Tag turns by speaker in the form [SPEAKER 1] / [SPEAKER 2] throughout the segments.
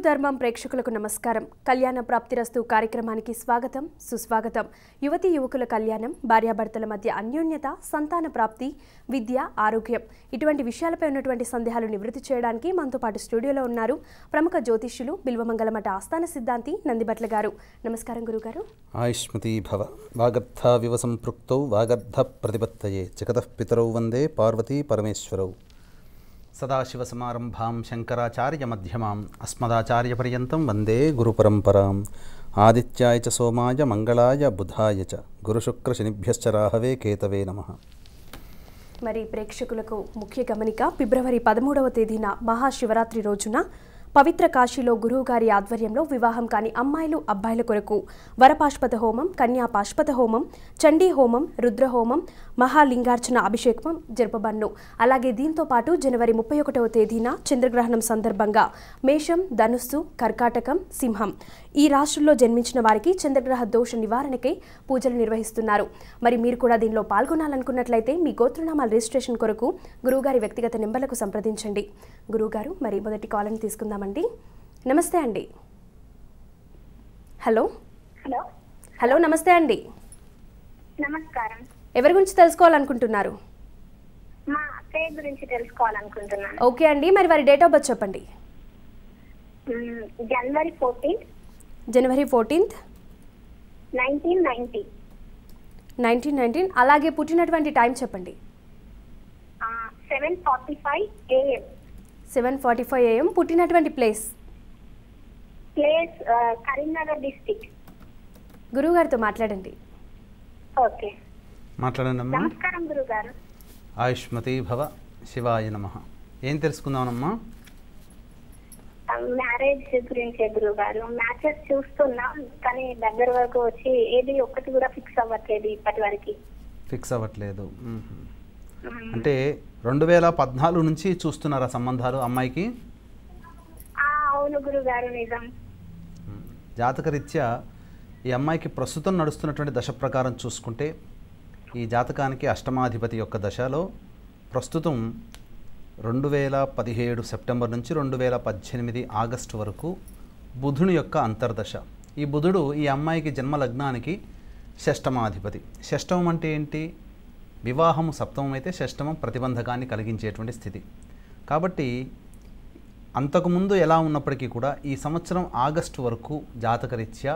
[SPEAKER 1] ధర్మం ప్రేక్షకులకు నమస్కారం. కళ్యాణ ప్రాప్తిరస్తు కార్యక్రమానికి స్వాగతం, సుస్వాగతం. యువతి యువకుల కళ్యాణం, భార్యాభర్తల మధ్య అన్యోన్యత, సంతాన ప్రాప్తి, విద్య, ఆరోగ్యం ఇటువంటి విషయాలపై ఉన్నటువంటి సందేహాలు నివృత్తి చేయడానికి మనతో పాటు స్టూడియోలో ఉన్నారు ప్రముఖ జ్యోతిష్యులు బిల్వమంగళ మఠ ఆస్థాన సిద్ధాంతి నందిబట్ల గారు. నమస్కారం గురుగారు.
[SPEAKER 2] ఆయుష్మతీ భవ. వాగర్థ వివ సంపృక్తౌ వాగర్థ ప్రతిపత్తయే జగతః పితరౌ వందే పార్వతీ పరమేశ్వరౌ. సదాశివసమారంభాం శంకరాచార్య మధ్యమాం అస్మదాచార్యపర్యంతం వందే గురుపరంపరాం. ఆదిత్యాయ చ సోమాయ మంగళాయ బుధాయ చ గురుశుక్రశనిభ్యశ్చ రాహవే కేతవే నమః.
[SPEAKER 1] మరి ప్రేక్షకులకు ముఖ్య గమనిక, ఫిబ్రవరి 13వ తేదీన మహాశివరాత్రి రోజున పవిత్ర కాశీలో గురువుగారి ఆధ్వర్యంలో వివాహం కాని అమ్మాయిలు అబ్బాయిల కొరకు వరపాష్పత హోమం, కన్యా పాష్పత హోమం, చండీ హోమం, రుద్రహోమం, మహాలింగార్చన అభిషేకం జరపబన్ను. అలాగే దీంతో పాటు జనవరి 31వ తేదీన చంద్రగ్రహణం సందర్భంగా మేషం, ధనుస్సు, కర్కాటకం, సింహం ఈ రాశుల్లో జన్మించిన వారికి చంద్రగ్రహ దోష నివారణకై పూజలు నిర్వహిస్తున్నారు. మరి మీరు కూడా దీనిలో పాల్గొనాలనుకున్నట్లయితే మీ గోత్రనామాల రిజిస్ట్రేషన్ కొరకు గురువుగారి వ్యక్తిగత నెంబర్లకు సంప్రదించండి. గురువుగారు, మరి మొదటి కాల్ని తీసుకుందామండి. నమస్తే అండి. హలో
[SPEAKER 3] హలో
[SPEAKER 1] హలో నమస్తే అండి.
[SPEAKER 3] నమస్కారం.
[SPEAKER 1] ఎవరి గురించి తెలుసుకోవాలనుకుంటున్నారు?
[SPEAKER 3] మా అక్కయ్య గురించి తెలుసుకోవాలనుకుంటున్నాను.
[SPEAKER 1] ఓకే అండి, మరి వారి డేట్ ఆఫ్ బర్త్ చెప్పండి.
[SPEAKER 3] జనవరి 14th,
[SPEAKER 1] జనవరి 14th,
[SPEAKER 3] 1990.
[SPEAKER 1] 1919. అలాగే పుట్టినటువంటి టైం చెప్పండి.
[SPEAKER 3] 7:45 AM.
[SPEAKER 1] 7:45 AM. పుట్టినటువంటి ప్లేస్?
[SPEAKER 3] Place Karimnagar district.
[SPEAKER 1] గురువుగారితో మాట్లాడండి.
[SPEAKER 3] ఓకే,
[SPEAKER 2] మాట్లాడండి అమ్మా.
[SPEAKER 3] నమస్కారం గురుగారు.
[SPEAKER 2] ఆయుష్మతీ భవ. శివాయ నమః. ఏం తెలుసుకుందామమ్మా?
[SPEAKER 3] మ్యారేజ్ గురించే గురుగారు. మ్యాచెస్ చూస్తున్నాం కానీ దగ్గర వరకు వచ్చి ఏది ఒక్కటి కూడా ఫిక్స్ అవ్వట్లేదు ఇప్పటి వరకు.
[SPEAKER 2] ఫిక్స్ అవ్వట్లేదు అంటే 2014 నుంచి చూస్తున్నారా సంబంధాలు అమ్మాయికి?
[SPEAKER 3] అవును గురుగారు, నిజం.
[SPEAKER 2] జాతకరీత్యా ఈ అమ్మాయికి ప్రస్తుతం నడుస్తున్నటువంటి దశ ప్రకారం చూసుకుంటే ఈ జాతకానికి అష్టమాధిపతి యొక్క దశలో ప్రస్తుతం 2017 సెప్టెంబర్ నుంచి 2018 ఆగస్టు వరకు బుధుని యొక్క అంతర్దశ. ఈ బుధుడు ఈ అమ్మాయికి జన్మ లగ్నానికి షష్టమాధిపతి. షష్టమం అంటే ఏంటి? వివాహము సప్తమం అయితే షష్టమం ప్రతిబంధకాన్ని కలిగించేటువంటి స్థితి. కాబట్టి అంతకుముందు ఎలా ఉన్నప్పటికీ కూడా ఈ సంవత్సరం ఆగస్టు వరకు జాతకరీత్యా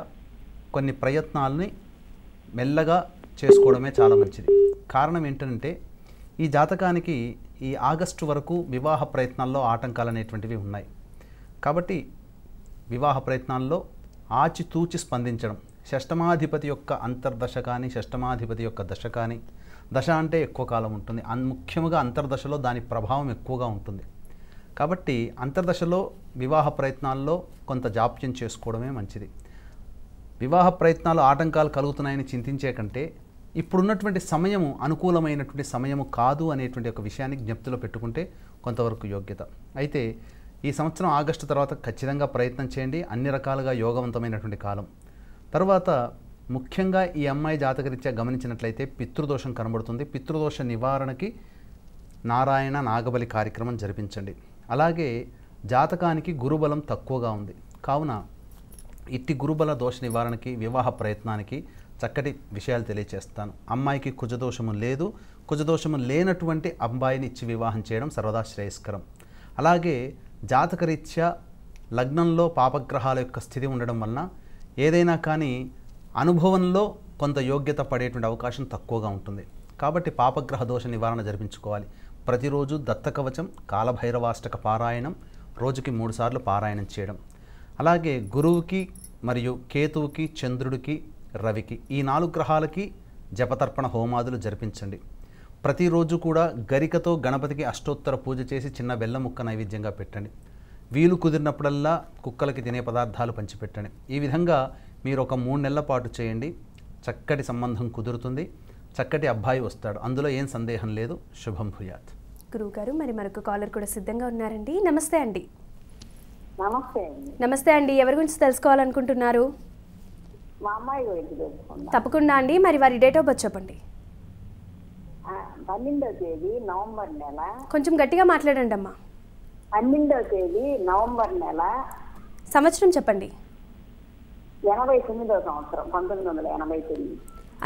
[SPEAKER 2] కొన్ని ప్రయత్నాలని మెల్లగా చేసుకోవడమే చాలా మంచిది. కారణం ఏంటంటే ఈ జాతకానికి ఈ ఆగస్టు వరకు వివాహ ప్రయత్నాల్లో ఆటంకాలు అనేటువంటివి ఉన్నాయి. కాబట్టి వివాహ ప్రయత్నాల్లో ఆచితూచి స్పందించడం, షష్టమాధిపతి యొక్క అంతర్దశ కానీ షష్టమాధిపతి యొక్క దశ కానీ, దశ అంటే ఎక్కువ కాలం ఉంటుంది, ముఖ్యంగా అంతర్దశలో దాని ప్రభావం ఎక్కువగా ఉంటుంది. కాబట్టి అంతర్దశలో వివాహ ప్రయత్నాల్లో కొంత జాప్యం చేసుకోవడమే మంచిది. వివాహ ప్రయత్నాలు ఆటంకాలు కలుగుతున్నాయని చింతించే కంటే ఇప్పుడున్నటువంటి సమయము అనుకూలమైనటువంటి సమయము కాదు అనేటువంటి ఒక విషయాన్ని జ్ఞప్తిలో పెట్టుకుంటే కొంతవరకు యోగ్యత. అయితే ఈ సంవత్సరం ఆగస్టు తర్వాత ఖచ్చితంగా ప్రయత్నం చేయండి. అన్ని రకాలుగా యోగవంతమైనటువంటి కాలం. తర్వాత ముఖ్యంగా ఈ అమ్మాయి జాతకరీత్యా గమనించినట్లయితే పితృదోషం కనబడుతుంది. పితృదోష నివారణకి నారాయణ నాగబలి కార్యక్రమం జరిపించండి. అలాగే జాతకానికి గురుబలం తక్కువగా ఉంది కావున ఇట్టి గురుబల దోష నివారణకి వివాహ ప్రయత్నానికి చక్కటి విషయాలు తెలియచేస్తాను. అమ్మాయికి కుజదోషము లేదు. కుజదోషము లేనటువంటి అబ్బాయిని ఇచ్చి వివాహం చేయడం సర్వదా శ్రేయస్కరం. అలాగే జాతకరీత్యా లగ్నంలో పాపగ్రహాల యొక్క స్థితి ఉండడం వలన ఏదైనా కానీ అనుభవంలో కొంత యోగ్యత పడేటువంటి అవకాశం తక్కువగా ఉంటుంది. కాబట్టి పాపగ్రహ దోష నివారణ జరిపించుకోవాలి. ప్రతిరోజు దత్తకవచం, కాలభైరవాష్టక పారాయణం రోజుకి 3 సార్లు పారాయణం చేయడం. అలాగే గురువుకి మరియు కేతువుకి, చంద్రుడికి, రవికి ఈ 4 గ్రహాలకి జపతర్పణ హోమాదులు జరిపించండి. ప్రతిరోజు కూడా గరికతో గణపతికి అష్టోత్తర పూజ చేసి చిన్న బెల్లం ముక్క నైవేద్యంగా పెట్టండి. వీలు కుదిరినప్పుడల్లా కుక్కలకి తినే పదార్థాలు పంచిపెట్టండి. ఈ విధంగా మీరు ఒక 3 నెలల పాటు చేయండి. చక్కటి సంబంధం కుదురుతుంది. చక్కటి అబ్బాయి వస్తాడు, అందులో ఏం సందేహం లేదు. శుభం భూయాత్.
[SPEAKER 1] గురువుగారు, మరి మరొక కాలర్ కూడా సిద్ధంగా ఉన్నారండి. నమస్తే అండి.
[SPEAKER 4] నమస్తే అండి.
[SPEAKER 1] నమస్తే అండి. ఎవరి గురించి తెలుసుకోవాలనుకుంటున్నారు?
[SPEAKER 4] మా అమ్మాయి గురించి తెలుసుకుందాం.
[SPEAKER 1] తప్పకుండా అండి. మరి వారి డేట్ ఆఫ్ బర్త్ చెప్పండి.
[SPEAKER 4] 12వ తేదీ నవంబర్ నెల.
[SPEAKER 1] కొంచెం గట్టిగా మాట్లాడండి అమ్మా.
[SPEAKER 4] 12వ తేదీ నవంబర్ నెల
[SPEAKER 1] సంవత్సరం చెప్పండి.
[SPEAKER 4] 89వ సంవత్సరం 1989.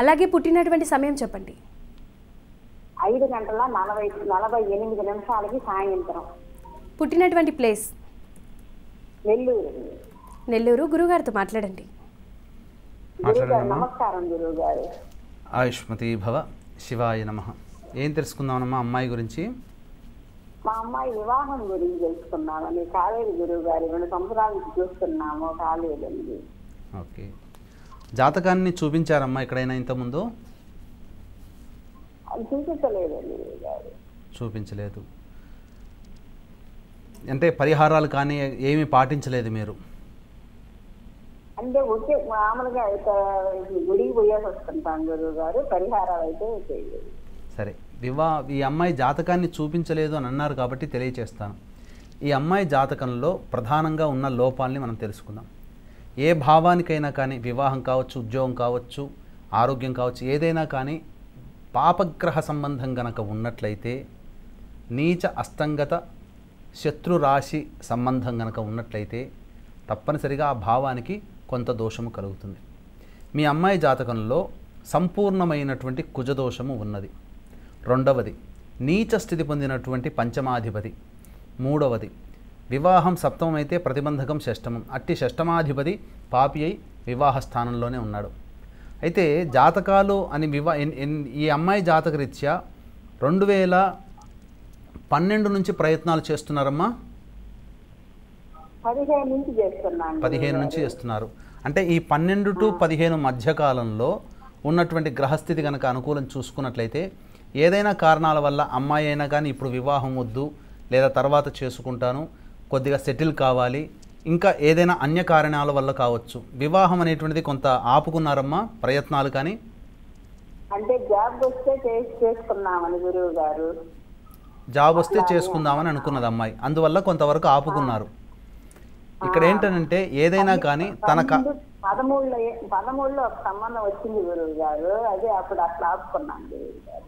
[SPEAKER 1] అలాగే పుట్టినటువంటి సమయం చెప్పండి.
[SPEAKER 4] 5:48 సాయంత్రం.
[SPEAKER 1] పుట్టినటువంటి ప్లేస్
[SPEAKER 4] నెల్లూరు.
[SPEAKER 1] నెల్లూరు. గురుగారితో మాట్లాడండి.
[SPEAKER 4] గురుగారు నమస్కారం. గురుగారు
[SPEAKER 2] ఆయుష్మతి భవ. శివాయ నమః. ఏం తెలుసుకుందామమ్మా అమ్మాయి గురించి?
[SPEAKER 4] మా అమ్మాయి వివాహం గురించి తెలుసుకున్నామని. కాలేదు గురుగారు, 2 సంవత్సరాల నుంచి చూస్తున్నాము, కాలేదండి.
[SPEAKER 2] ఓకే. జాతకాన్ని చూపించారమ్మా ఎక్కడైనా ఇంతకుముందు?
[SPEAKER 4] అది చూపించలేదండి గురుగారు.
[SPEAKER 2] చూపించలేదు. అంటే పరిహారాలు కానీ ఏమీ పాటించలేదు మీరు?
[SPEAKER 4] అంటే వచ్చే మామూలుగా గుడికి పోయేసి వస్తుంటాం గురుగారు, పరిహారాలు అయితే చేయలేదు.
[SPEAKER 2] సరే, ఈ అమ్మాయి జాతకాన్ని చూపించలేదు అని అన్నారు కాబట్టి తెలియచేస్తాను. ఈ అమ్మాయి జాతకంలో ప్రధానంగా ఉన్న లోపాలని మనం తెలుసుకుందాం. ఏ భావానికైనా కానీ, వివాహం కావచ్చు, ఉద్యోగం కావచ్చు, ఆరోగ్యం కావచ్చు, ఏదైనా కానీ పాపగ్రహ సంబంధం గనక ఉన్నట్లయితే, నీచ అస్తంగత శత్రు రాశి సంబంధం గనక ఉన్నట్లయితే తప్పనిసరిగా ఆ భావానికి కొంత దోషము కలుగుతుంది. మీ అమ్మాయి జాతకంలో సంపూర్ణమైనటువంటి కుజదోషము ఉన్నది. 2వది నీచ స్థితి పొందినటువంటి పంచమాధిపతి. 3వది వివాహం సప్తమం అయితే ప్రతిబంధకం షష్టమం. అట్టి షష్టమాధిపతి పాపి అయి వివాహ స్థానంలోనే ఉన్నాడు. అయితే జాతకాలు అని ఈ అమ్మాయి జాతకరీత్యా 2012 నుంచి ప్రయత్నాలు చేస్తున్నారమ్మా? 15 నుంచి చేస్తున్నారు. అంటే ఈ 12 to 15 మధ్యకాలంలో ఉన్నటువంటి గ్రహస్థితి కనుక అనుకూలం చూసుకున్నట్లయితే ఏదైనా కారణాల వల్ల అమ్మాయి అయినా కానీ ఇప్పుడు వివాహం వద్దు, లేదా తర్వాత చేసుకుంటాను, కొద్దిగా సెటిల్ కావాలి, ఇంకా ఏదైనా అన్య కారణాల వల్ల కావచ్చు, వివాహం అనేటువంటిది కొంత ఆపుకున్నారమ్మా ప్రయత్నాలు? కానీ
[SPEAKER 4] అంటే జాబ్ వస్తే చేసుకున్నామని గురువు గారు.
[SPEAKER 2] జాబ్ వస్తే చేసుకుందామని అనుకున్నది అమ్మాయి, అందువల్ల కొంతవరకు ఆపుకున్నారు. ఇక్కడ ఏంటంటే ఏదైనా కానీ తన
[SPEAKER 4] 13లో ఒక సంబంధం వచ్చింది గురువు గారు, అదే అప్పుడు అట్లా ఆపుకున్నాను గురువు గారు.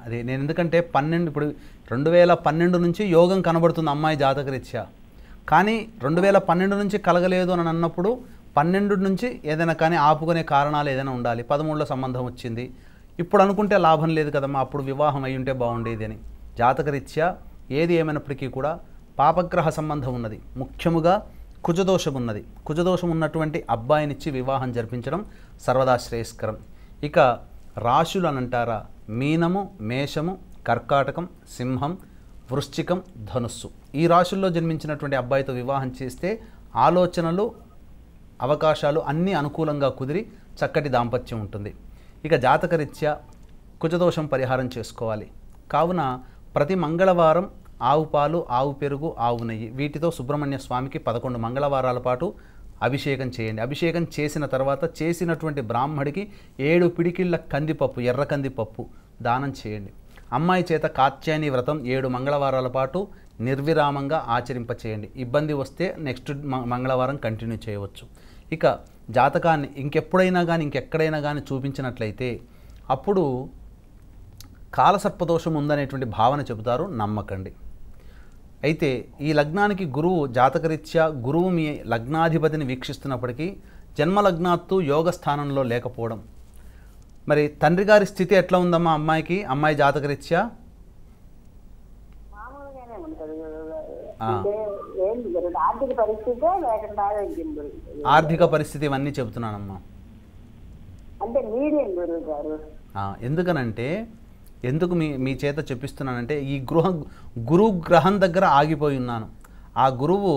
[SPEAKER 2] అదే నేను ఎందుకంటే 12 ఇప్పుడు 2012 నుంచి యోగం కనబడుతుంది అమ్మాయి జాతకరీత్యా. కానీ 2012 నుంచి కలగలేదు అని అన్నప్పుడు 12 నుంచి ఏదైనా కానీ ఆపుకునే కారణాలు ఏదైనా ఉండాలి. 13లో సంబంధం వచ్చింది, ఇప్పుడు అనుకుంటే లాభం లేదు కదమ్మా, అప్పుడు వివాహం అయి ఉంటే బాగుండేది అని. జాతకరీత్యా ఏది ఏమైనప్పటికీ కూడా పాపగ్రహ సంబంధం ఉన్నది, ముఖ్యముగా కుజదోషం ఉన్నది. కుజదోషం ఉన్నటువంటి అబ్బాయినిచ్చి వివాహం జరిపించడం సర్వదా శ్రేయస్కరం. ఇక రాశులు అని అంటారా, మీనము, మేషము, కర్కాటకం, సింహం, వృశ్చికం, ధనుస్సు. ఈ రాశుల్లో జన్మించినటువంటి అబ్బాయితో వివాహం చేస్తే ఆలోచనలు, అవకాశాలు అన్నీ అనుకూలంగా కుదిరి చక్కటి దాంపత్యం ఉంటుంది. ఇక జాతకరీత్యా కుజదోషం పరిహారం చేసుకోవాలి. కావున ప్రతి మంగళవారం ఆవు పాలు, ఆవు పెరుగు, ఆవు నెయ్యి వీటితో సుబ్రహ్మణ్య స్వామికి 11 మంగళవారాల పాటు అభిషేకం చేయండి. అభిషేకం చేసిన తర్వాత చేసినటువంటి బ్రాహ్మడికి 7 పిడికిళ్ళ కందిపప్పు, ఎర్ర కందిపప్పు దానం చేయండి. అమ్మాయి చేత కాత్యాయని వ్రతం 7 మంగళవారాల పాటు నిర్విరామంగా ఆచరింపచేయండి. ఇబ్బంది వస్తే నెక్స్ట్ మంగళవారం కంటిన్యూ చేయవచ్చు. ఇక జాతకాన్ని ఇంకెప్పుడైనా కానీ ఇంకెక్కడైనా కానీ చూపించినట్లయితే అప్పుడు కాలసర్పదోషం ఉందనేటువంటి భావన చెబుతారు, నమ్మకండి. అయితే ఈ లగ్నానికి గురువు జాతకరీత్యా గురువు మీ లగ్నాధిపతిని వీక్షిస్తున్నప్పటికీ జన్మలగ్నాత్తు యోగ స్థానంలో లేకపోవడం. మరి తండ్రి గారి స్థితి ఎట్లా ఉందమ్మా అమ్మాయికి? అమ్మాయి జాతకరీత్యా
[SPEAKER 4] మామూలుగానే ఉంటుంది ఆర్థిక పరిస్థితి లేకుండా
[SPEAKER 2] ఆర్థిక పరిస్థితి ఇవన్నీ చెబుతున్నానమ్మా.
[SPEAKER 4] అంటే మీడియం గురువు గారు.
[SPEAKER 2] ఎందుకనంటే ఎందుకు మీ చేత చెప్పిస్తున్నానంటే ఈ గురువు గ్రహం దగ్గర ఆగిపోయి ఉన్నాను. ఆ గురువు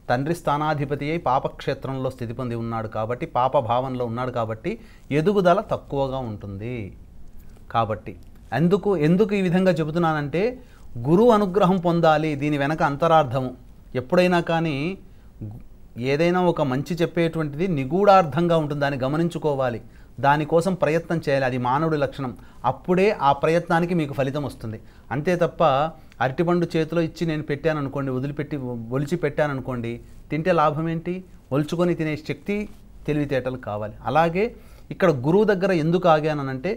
[SPEAKER 2] తండ్రి స్థానాధిపతి అయి పాపక్షేత్రంలో స్థితి పొంది ఉన్నాడు కాబట్టి, పాప భావంలో ఉన్నాడు కాబట్టి ఎదుగుదల తక్కువగా ఉంటుంది. కాబట్టి ఎందుకు ఈ విధంగా చెబుతున్నానంటే గురువు అనుగ్రహం పొందాలి. దీని వెనక అంతరార్థము ఎప్పుడైనా కానీ ఏదైనా ఒక మంచి చెప్పేటువంటిది నిగూఢార్థంగా ఉంటుంది, దాన్ని గమనించుకోవాలి, దానికోసం ప్రయత్నం చేయాలి. అది మానవుడి లక్షణం. అప్పుడే ఆ ప్రయత్నానికి మీకు ఫలితం వస్తుంది. అంతే తప్ప అరటిపండు చేతిలో ఇచ్చి నేను పెట్టాను అనుకోండి, ఒలిచి పెట్టాను అనుకోండి, తింటే లాభం ఏంటి? ఒలుచుకొని తినే శక్తి, తెలివితేటలు కావాలి. అలాగే ఇక్కడ గురువు దగ్గర ఎందుకు ఆగానంటే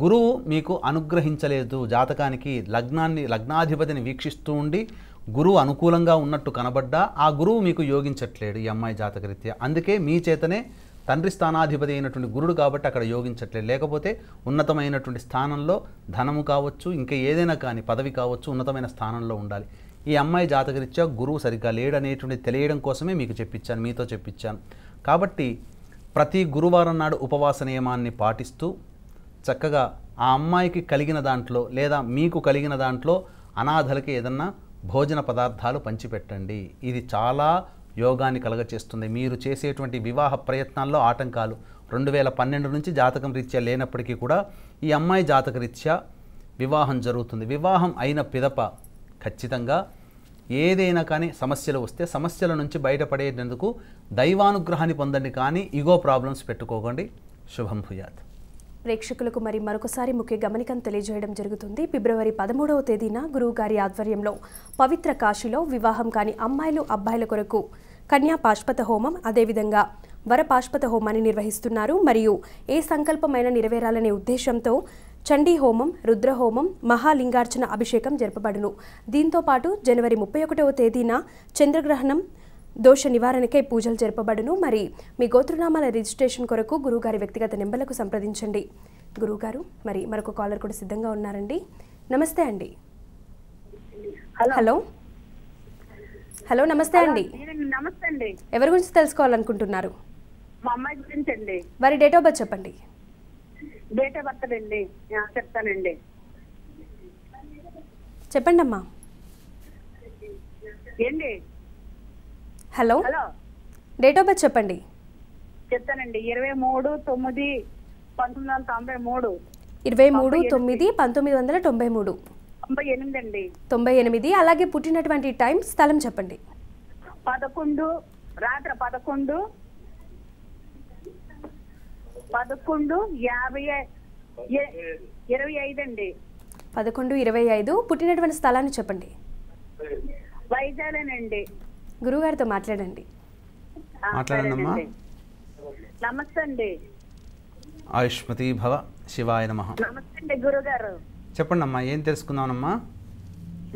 [SPEAKER 2] గురువు మీకు అనుగ్రహించలేదు. జాతకానికి లగ్నాధిపతిని వీక్షిస్తూ ఉండి గురువు అనుకూలంగా ఉన్నట్టు కనబడ్డా ఆ గురువు మీకు యోగించట్లేడు ఈ అమ్మాయి జాతకరీత్యా. అందుకే మీ చేతనే తండ్రి స్థానాధిపతి అయినటువంటి గురుడు కాబట్టి అక్కడ యోగించట్లేదు. లేకపోతే ఉన్నతమైనటువంటి స్థానంలో ధనము కావచ్చు, ఇంకా ఏదైనా కానీ పదవి కావచ్చు, ఉన్నతమైన స్థానంలో ఉండాలి. ఈ అమ్మాయి జాతకరీత్యా గురువు సరిగ్గా లేడనేటువంటి తెలియడం కోసమే మీకు చెప్పించాను, మీతో చెప్పించాను. కాబట్టి ప్రతి గురువారం నాడు ఉపవాస నియమాన్ని పాటిస్తూ చక్కగా ఆ అమ్మాయికి కలిగిన దాంట్లో లేదా మీకు కలిగిన దాంట్లో అనాథలకి ఏదన్నా భోజన పదార్థాలు పంచిపెట్టండి. ఇది చాలా యోగాన్ని కలగచేస్తుంది. మీరు చేసేటువంటి వివాహ ప్రయత్నాల్లో ఆటంకాలు 2012 నుంచి జాతకం రీత్యా లేనప్పటికీ కూడా ఈ అమ్మాయి జాతక రీత్యా వివాహం జరుగుతుంది. వివాహం అయిన పిదప ఖచ్చితంగా ఏదైనా కానీ సమస్యలు వస్తే సమస్యల నుంచి బయటపడేందుకు దైవానుగ్రహాన్ని పొందండి, కానీ ఈగో ప్రాబ్లమ్స్ పెట్టుకోకండి. శుభం భూయాత్.
[SPEAKER 1] ప్రేక్షకులకు మరి మరొకసారి ముఖ్య గమనికను తెలియజేయడం జరుగుతుంది. ఫిబ్రవరి 13వ తేదీన గురువు గారి ఆధ్వర్యంలో పవిత్ర కాశీలో వివాహం కాని అమ్మాయిలు అబ్బాయిల కొరకు కన్యా పాష్పత హోమం, అదేవిధంగా వర పాష్పత హోమాన్ని నిర్వహిస్తున్నారు. మరియు ఏ సంకల్పమైన నెరవేరాలనే ఉద్దేశంతో చండీ హోమం, రుద్రహోమం, మహాలింగార్చన అభిషేకం జరపబడును. దీంతో పాటు జనవరి 31వ తేదీన చంద్రగ్రహణం దోష నివారణకై పూజలు జరపబడును. మరి మీ గోత్రనామాల రిజిస్ట్రేషన్ కొరకు గురువుగారి వ్యక్తిగత నెంబర్లకు సంప్రదించండి. గురువుగారు మరి మరొక కాలర్ కూడా సిద్ధంగా ఉన్నారండి. నమస్తే అండి. హలో హలో నమస్తే అండి.
[SPEAKER 4] నమస్తే అండి.
[SPEAKER 1] ఎవరి గురించి తెలుసుకోవాలనుకుంటున్నారు?
[SPEAKER 4] మా అమ్మాయి గురించి అండి.
[SPEAKER 1] వారి డేట్ ఆఫ్ బర్త్ చెప్పండి.
[SPEAKER 4] డేట్ ఆఫ్ బర్త్ అండి చెప్తానండి.
[SPEAKER 1] చెప్పండి అమ్మా.
[SPEAKER 4] ఏంటి?
[SPEAKER 1] Hello
[SPEAKER 4] hello
[SPEAKER 1] date of birth చెప్పండి.
[SPEAKER 4] చెప్తానండి. 23/9/1993.
[SPEAKER 1] 23/9/1993.
[SPEAKER 4] 98 అండి.
[SPEAKER 1] 98. అలాగే పుట్టినటువంటి టైం, స్థలం చెప్పండి.
[SPEAKER 4] 11 రాత్రి 11:25 అండి.
[SPEAKER 1] 11:25. పుట్టినటువంటి స్థలాన్ని చెప్పండి.
[SPEAKER 4] వైజాగ్నండి.
[SPEAKER 1] గురువుగారితో మాట్లాడండి.
[SPEAKER 2] మాట్లాడండమ్మా.
[SPEAKER 4] నమస్తే అండి.
[SPEAKER 2] ఆయుష్మతి భవ. శివాయ నమః.
[SPEAKER 4] నమస్తే అండి గురుగారు.
[SPEAKER 2] చెప్పండి అమ్మా, ఏం తెలుసుకుందామమ్మా?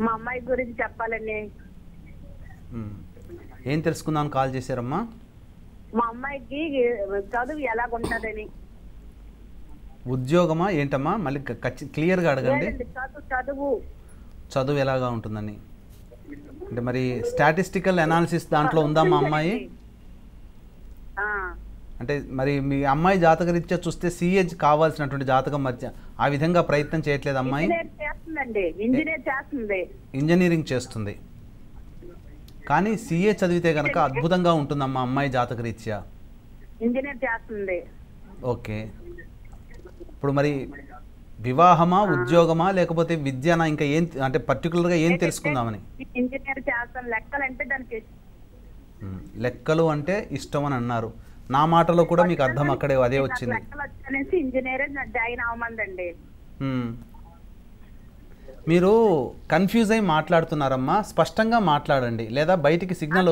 [SPEAKER 4] మా అమ్మాయి గురించి చెప్పాలండి.
[SPEAKER 2] ఏం తెలుసుకుందాం కాల్ చేశారమ్మా?
[SPEAKER 4] మా అమ్మాయికి చదువు ఎలాగుంటుందని.
[SPEAKER 2] ఉద్యోగమా ఏంటమ్మా? మళ్ళీ క్లియర్గా అడగండి. చదువు ఎలాగా ఉంటుందని అంటే మరి స్టాటిస్టికల్ అనాలిసిస్ దాంట్లో ఉందమ్మా అమ్మాయి? అంటే మరి మీ అమ్మాయి జాతకరీత్యా చూస్తే సిఏ కావాల్సినటువంటి జాతకం మధ్య ఆ విధంగా ప్రయత్నం చేయట్లేదు అమ్మాయి? ఇంజనీరింగ్ చేస్తుంది, కానీ సిఏ చదివితే కనుక అద్భుతంగా ఉంటుందమ్మా అమ్మాయి జాతకరీత్యా.
[SPEAKER 4] ఇంజనీర్ చేస్తుంది.
[SPEAKER 2] ఓకే. ఇప్పుడు మరి వివాహమా, ఉద్యోగమా, లేకపోతే విద్యనా, ఇంకా ఏం అంటే పర్టికులర్గా ఏం తెలుసుకుందామని?
[SPEAKER 4] ఇంజనీర్ చేస్తాను. లెక్కలంటే దానికి
[SPEAKER 2] లెక్కలు అంటే ఇష్టం అని అన్నారు. నా మాటలో కూడా మీకు అర్థం అక్కడే అదే వచ్చింది.
[SPEAKER 4] ఇంజనీర్ జాయిన్ అవ్వమందండి.
[SPEAKER 2] మీరు కన్ఫ్యూజ్ అయి మాట్లాడుతున్నారమ్మా, స్పష్టంగా మాట్లాడండి, లేదా బయటికి సిగ్నల్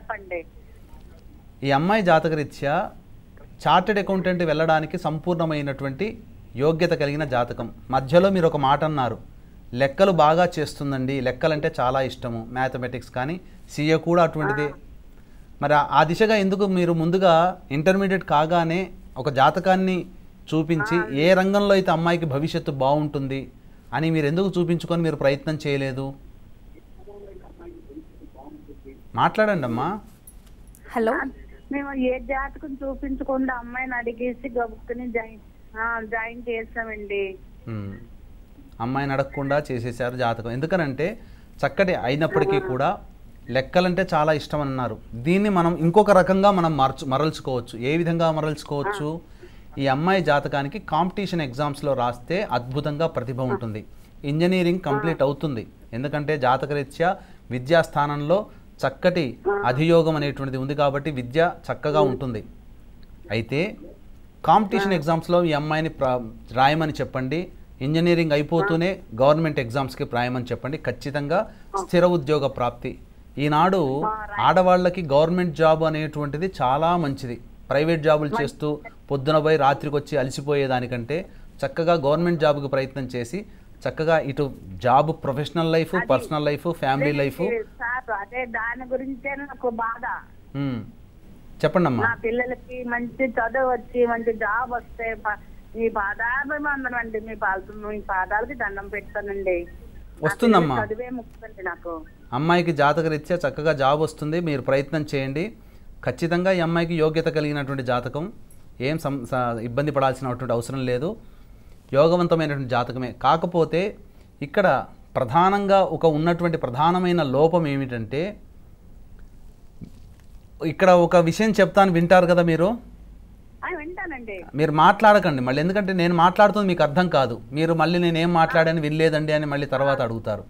[SPEAKER 4] చెప్పండి.
[SPEAKER 2] ఈ అమ్మాయి జాతకరీత్యా చార్టెడ్ అకౌంటెంట్ వెళ్ళడానికి సంపూర్ణమైనటువంటి యోగ్యత కలిగిన జాతకం. మధ్యలో మీరు ఒక మాట అన్నారు, లెక్కలు బాగా చేస్తుందండి, లెక్కలంటే చాలా ఇష్టము, మ్యాథమెటిక్స్, కానీ సీఏ కూడా అటువంటిదే. మరి ఆ దిశగా ఎందుకు మీరు ముందుగా ఇంటర్మీడియట్ కాగానే ఒక జాతకాన్ని చూపించి ఏ రంగంలో అయితే అమ్మాయికి భవిష్యత్తు బాగుంటుంది అని మీరు ఎందుకు చూపించుకొని మీరు ప్రయత్నం చేయలేదు? మాట్లాడండి అమ్మా.
[SPEAKER 1] హలో.
[SPEAKER 4] మేము ఏ జాతకం చూపించకుండా అమ్మాయిని అడిగేసి గబుక్కుని జాయిన్ చేస్తామండి.
[SPEAKER 2] అమ్మాయిని అడగకుండా చేసేసారు జాతకం. ఎందుకనంటే చక్కటి అయినప్పటికీ కూడా లెక్కలంటే చాలా ఇష్టం అన్నారు. దీన్ని మనం ఇంకొక రకంగా మనం మరల్చుకోవచ్చు. ఏ విధంగా మరల్చుకోవచ్చు? ఈ అమ్మాయి జాతకానికి కాంపిటీషన్ ఎగ్జామ్స్లో రాస్తే అద్భుతంగా ప్రతిభ ఉంటుంది. ఇంజనీరింగ్ కంప్లీట్ అవుతుంది, ఎందుకంటే జాతకరీత్యా విద్యాస్థానంలో చక్కటి అధియోగం అనేటువంటిది ఉంది కాబట్టి విద్య చక్కగా ఉంటుంది. అయితే కాంపిటీషన్ ఎగ్జామ్స్లో ఈ అమ్మాయిని రాయమని చెప్పండి. ఇంజనీరింగ్ అయిపోతూనే గవర్నమెంట్ ఎగ్జామ్స్కి రాయమని చెప్పండి. ఖచ్చితంగా స్థిర ఉద్యోగ ప్రాప్తి. ఈనాడు ఆడవాళ్ళకి గవర్నమెంట్ జాబ్ అనేటువంటిది చాలా మంచిది. ప్రైవేట్ జాబులు చేస్తూ పొద్దున పోయి రాత్రికి వచ్చి అలసిపోయేదానికంటే చక్కగా గవర్నమెంట్ జాబ్కి ప్రయత్నం చేసి చక్కగా ఇటు job, professional life, personal life, family life.
[SPEAKER 4] Sir అదే దాని గురించే నాకు బాధ.
[SPEAKER 2] చెప్పండి అమ్మా.
[SPEAKER 4] నా పిల్లలకి మంచి చదువు వచ్చి మంచి జాబ్ వస్తే మీ పాదాభివందనండి, మీ పాదాలకి దండం పెడతానండి.
[SPEAKER 2] వస్తుందమ్మా,
[SPEAKER 4] చదివే ముఖ్యండి నాకు.
[SPEAKER 2] అమ్మాయికి జాతకరీత్యా చక్కగా జాబ్ వస్తుంది, మీరు ప్రయత్నం చేయండి. ఖచ్చితంగా ఈ అమ్మాయికి యోగ్యత కలిగినటువంటి జాతకం, ఏం ఇబ్బంది పడాల్సినటువంటి అవసరం లేదు, యోగవంతమైనటువంటి జాతకమే. కాకపోతే ఇక్కడ ప్రధానంగా ఉన్నటువంటి ప్రధానమైన లోపం ఏమిటంటే, ఇక్కడ ఒక విషయం చెప్తాను, వింటారు కదా మీరు?
[SPEAKER 4] వింటానండి.
[SPEAKER 2] మీరు మాట్లాడకండి మళ్ళీ, ఎందుకంటే నేను మాట్లాడుతుంది మీకు అర్థం కాదు. మీరు మళ్ళీ నేనేం మాట్లాడాను వినలేదండి అని మళ్ళీ తర్వాత అడుగుతారు.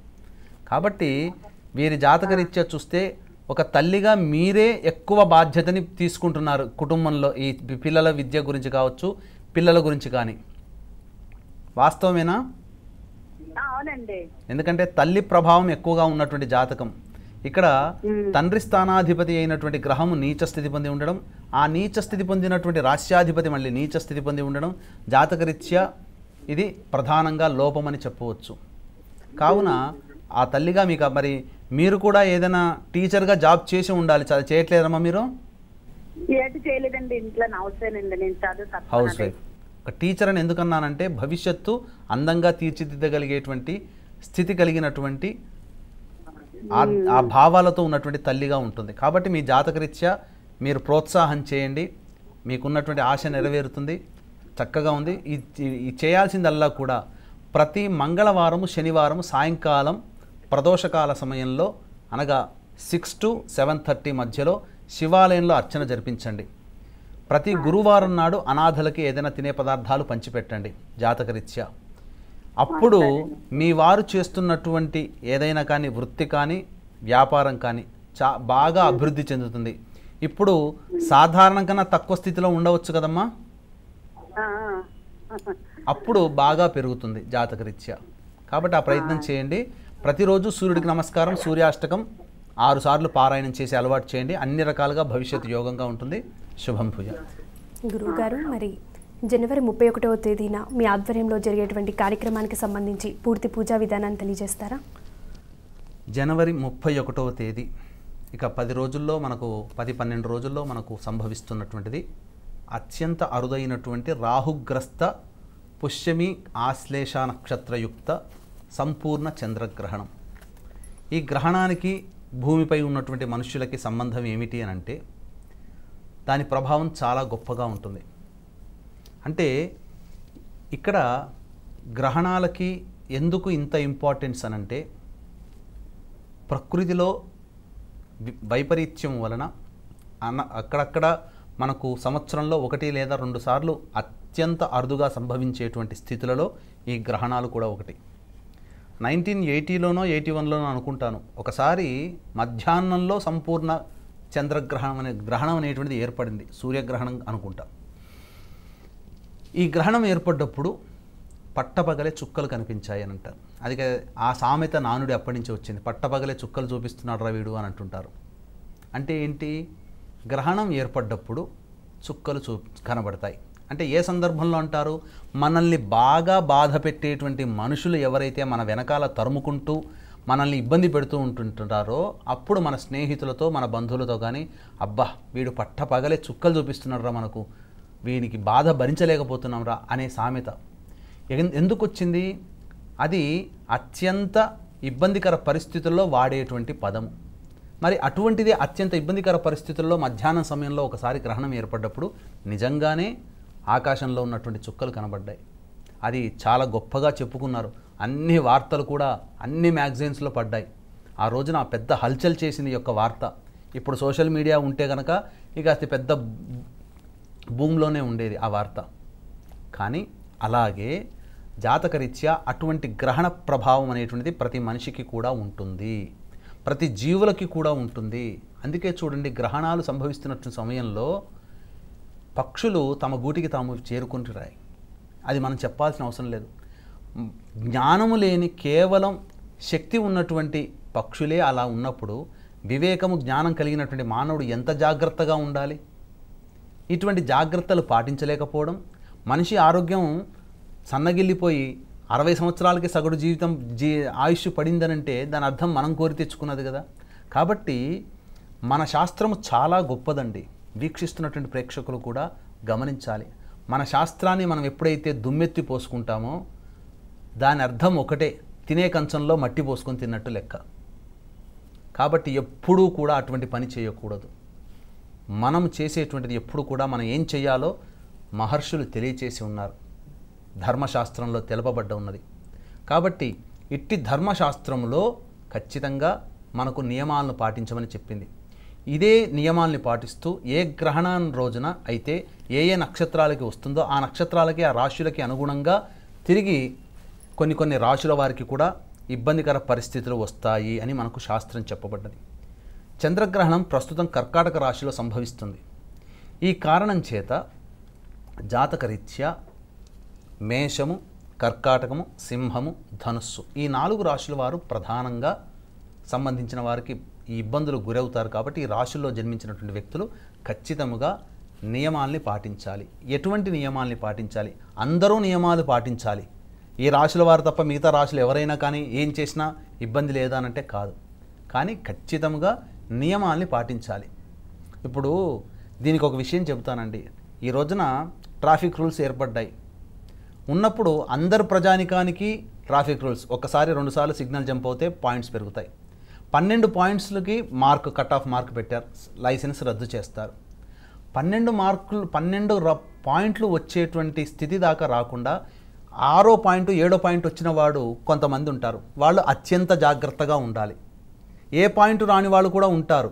[SPEAKER 2] కాబట్టి వీరి జాతకరీత్యా చూస్తే ఒక తల్లిగా మీరే ఎక్కువ బాధ్యతని తీసుకుంటున్నారు కుటుంబంలో, ఈ పిల్లల విద్య గురించి కావచ్చు, పిల్లల గురించి కానీ. వాస్తవమేనా?
[SPEAKER 4] అవునండి.
[SPEAKER 2] ఎందుకంటే తల్లి ప్రభావం ఎక్కువగా ఉన్నటువంటి జాతకం. ఇక్కడ తండ్రి స్థానాధిపతి అయినటువంటి గ్రహము నీచ స్థితి పొంది ఉండడం, ఆ నీచ స్థితి పొందినటువంటి రాశ్యాధిపతి మళ్ళీ నీచ స్థితి పొంది ఉండడం జాతకరీత్యా ఇది ప్రధానంగా లోపమని చెప్పవచ్చు. కావున ఆ తల్లిగా మీకు మరి మీరు కూడా ఏదైనా టీచర్గా జాబ్ చేసి ఉండాలి, చేయట్లేదమ్మా మీరు?
[SPEAKER 4] చేయలేదండి, ఇంట్లో
[SPEAKER 2] హౌస్ వైఫ్. ఒక టీచర్ అని ఎందుకన్నానంటే భవిష్యత్తు అందంగా తీర్చిదిద్దగలిగేటువంటి స్థితి కలిగినటువంటి ఆ భావాలతో ఉన్నటువంటి తల్లిగా ఉంటుంది. కాబట్టి మీ జాతకరీత్యా మీరు ప్రోత్సాహం చేయండి, మీకున్నటువంటి ఆశ నెరవేరుతుంది. చక్కగా ఉంది. ఈ చేయాల్సిందల్లా కూడా ప్రతి మంగళవారము, శనివారము సాయంకాలం ప్రదోషకాల సమయంలో, అనగా 6 to 7:30 మధ్యలో శివాలయంలో అర్చన జరిపించండి. ప్రతి గురువారం నాడు అనాథలకి ఏదైనా తినే పదార్థాలు పంచిపెట్టండి జాతకరీత్యా. అప్పుడు మీ వారు చేస్తున్నటువంటి ఏదైనా కానీ వృత్తి కానీ వ్యాపారం కానీ బాగా అభివృద్ధి చెందుతుంది. ఇప్పుడు సాధారణం కన్నా తక్కువ స్థితిలో ఉండవచ్చు కదమ్మా, అప్పుడు బాగా పెరుగుతుంది జాతకరీత్యా. కాబట్టి ఆ ప్రయత్నం చేయండి. ప్రతిరోజు సూర్యుడికి నమస్కారం, సూర్యాష్టకం 6 సార్లు పారాయణం చేసి అలవాటు చేయండి. అన్ని రకాలుగా భవిష్యత్తు యోగంగా ఉంటుంది. శుభం భూజ.
[SPEAKER 1] గురువుగారు, మరి జనవరి 31వ తేదీన మీ ఆధ్వర్యంలో జరిగేటువంటి కార్యక్రమానికి సంబంధించి పూర్తి పూజా విధానాన్ని తెలియజేస్తారా?
[SPEAKER 2] జనవరి 31వ తేదీ, ఇక 10 రోజుల్లో మనకు 10-12 రోజుల్లో మనకు సంభవిస్తున్నటువంటిది అత్యంత అరుదైనటువంటి రాహుగ్రస్త పుష్యమి ఆశ్లేష నక్షత్రయుక్త సంపూర్ణ చంద్రగ్రహణం. ఈ గ్రహణానికి భూమిపై ఉన్నటువంటి మనుష్యులకి సంబంధం ఏమిటి అని అంటే, దాని ప్రభావం చాలా గొప్పగా ఉంటుంది. అంటే ఇక్కడ గ్రహణాలకి ఎందుకు ఇంత ఇంపార్టెన్స్ అనంటే, ప్రకృతిలో వైపరీత్యం వలన అక్కడక్కడ మనకు సంవత్సరంలో 1 లేదా 2 సార్లు అత్యంత అరుదుగా సంభవించేటువంటి స్థితులలో ఈ గ్రహణాలు కూడా ఒకటి. 1980లోనో 81లోనో అనుకుంటాను, ఒకసారి మధ్యాహ్నంలో సంపూర్ణ గ్రహణం అనేటువంటిది ఏర్పడింది, సూర్యగ్రహణం అనుకుంటా. ఈ గ్రహణం ఏర్పడ్డప్పుడు పట్టపగలే చుక్కలు కనిపించాయి అని అంటారు. అది ఆ సామెత నానుడి అప్పటి నుంచి వచ్చింది. పట్టపగలే చుక్కలు చూపిస్తున్నాడు రా వీడు అని అంటుంటారు. అంటే ఏంటి? గ్రహణం ఏర్పడ్డప్పుడు చుక్కలు కనబడతాయి. అంటే ఏ సందర్భంలో అంటారు? మనల్ని బాగా బాధ పెట్టేటువంటి మనుషులు ఎవరైతే మన వెనకాల తరుముకుంటూ మనల్ని ఇబ్బంది పెడుతూ ఉంటుంటారో అప్పుడు మన స్నేహితులతో, మన బంధువులతో కానీ, అబ్బా వీడు పట్టపగలే చుక్కలు చూపిస్తున్నాడు రా, మనకు వీనికి బాధ భరించలేకపోతున్నాం రా అనే సామెత ఎందుకు వచ్చింది? అది అత్యంత ఇబ్బందికర పరిస్థితుల్లో వాడేటువంటి పదము. మరి అటువంటిది అత్యంత ఇబ్బందికర పరిస్థితుల్లో మధ్యాహ్నం సమయంలో ఒకసారి గ్రహణం ఏర్పడ్డప్పుడు నిజంగానే ఆకాశంలో ఉన్నటువంటి చుక్కలు కనబడ్డాయి. అది చాలా గొప్పగా చెప్పుకున్నారు. అన్ని వార్తలు కూడా అన్ని మ్యాగజైన్స్లో పడ్డాయి. ఆ రోజున పెద్ద హల్చల్ చేసింది యొక్క వార్త. ఇప్పుడు సోషల్ మీడియా ఉంటే కనుక ఇక అతి పెద్ద భూమిలోనే ఉండేది ఆ వార్త. కానీ అలాగే జాతకరీత్యా అటువంటి గ్రహణ ప్రభావం అనేటువంటిది ప్రతి మనిషికి కూడా ఉంటుంది, ప్రతి జీవులకి కూడా ఉంటుంది. అందుకే చూడండి, గ్రహణాలు సంభవిస్తున్న సమయంలో పక్షులు తమ గూటికి తాము చేరుకుంటున్నాయి. అది మనం చెప్పాల్సిన అవసరం లేదు. జ్ఞానము లేని కేవలం శక్తి ఉన్నటువంటి పక్షులే అలా ఉన్నప్పుడు వివేకము, జ్ఞానం కలిగినటువంటి మానవుడు ఎంత జాగ్రత్తగా ఉండాలి? ఇటువంటి జాగ్రత్తలు పాటించలేకపోవడం, మనిషి ఆరోగ్యం సన్నగిల్లిపోయి 60 సంవత్సరాలకి సగటు జీవితం ఆయుష్ పడిందనంటే దాని అర్థం మనం కోరి తెచ్చుకున్నది కదా. కాబట్టి మన శాస్త్రము చాలా గొప్పదండి. వీక్షిస్తున్నటువంటి ప్రేక్షకులు కూడా గమనించాలి. మన శాస్త్రాన్ని మనం ఎప్పుడైతే దుమ్మెత్తి పోసుకుంటామో దాని అర్థం ఒకటే, తినే కంచంలో మట్టి పోసుకొని తిన్నట్టు లెక్క. కాబట్టి ఎప్పుడూ కూడా అటువంటి పని చేయకూడదు. మనం చేసేటువంటిది ఎప్పుడు కూడా మనం ఏం చేయాలో మహర్షులు తెలియచేసి ఉన్నారు, ధర్మశాస్త్రంలో తెలుపబడ్డ ఉన్నది. కాబట్టి ఇట్టి ధర్మశాస్త్రంలో ఖచ్చితంగా మనకు నియమాలను పాటించమని చెప్పింది. ఇదే నియమాల్ని పాటిస్తూ ఏ గ్రహణం రోజున అయితే ఏ ఏ నక్షత్రాలకి వస్తుందో ఆ నక్షత్రాలకి ఆ రాశులకి అనుగుణంగా తిరిగి కొన్ని రాశుల వారికి కూడా ఇబ్బందికర పరిస్థితులు వస్తాయి అని మనకు శాస్త్రం చెప్పబడ్డది. చంద్రగ్రహణం ప్రస్తుతం కర్కాటక రాశిలో సంభవిస్తుంది. ఈ కారణం చేత జాతకరీత్యా మేషము, కర్కాటకము, సింహము, ధనుస్సు ఈ 4 రాశుల వారు ప్రధానంగా సంబంధించిన వారికి ఈ ఇబ్బందులు గురవుతారు. కాబట్టి ఈ రాశుల్లో జన్మించినటువంటి వ్యక్తులు ఖచ్చితంగా నియమాల్ని పాటించాలి. ఎటువంటి నియమాల్ని పాటించాలి? అందరూ నియమాలు పాటించాలి. ఈ రాశుల వారు తప్ప మిగతా రాశులు ఎవరైనా కానీ ఏం చేసినా ఇబ్బంది లేదా అంటే కాదు. కానీ ఖచ్చితంగా నియమాల్ని పాటించాలి. ఇప్పుడు దీనికి ఒక విషయం చెబుతానండి. ఈ రోజున ట్రాఫిక్ రూల్స్ ఏర్పడ్డాయి. ఉన్నప్పుడు అందరు ప్రజానికానికి ట్రాఫిక్ రూల్స్ ఒక్కసారి 2 సార్లు సిగ్నల్ జంప్ అవుతే పాయింట్స్ పెరుగుతాయి. 12 పాయింట్స్లకి కట్ ఆఫ్ మార్క్ పెట్టారు, లైసెన్స్ రద్దు చేస్తారు. 12 పాయింట్లు వచ్చేటువంటి స్థితి దాకా రాకుండా 6వ పాయింట్ 7వ పాయింట్ వచ్చిన వాడు కొంతమంది ఉంటారు. వాళ్ళు అత్యంత జాగ్రత్తగా ఉండాలి. ఏ పాయింట్ రాని వాళ్ళు కూడా ఉంటారు,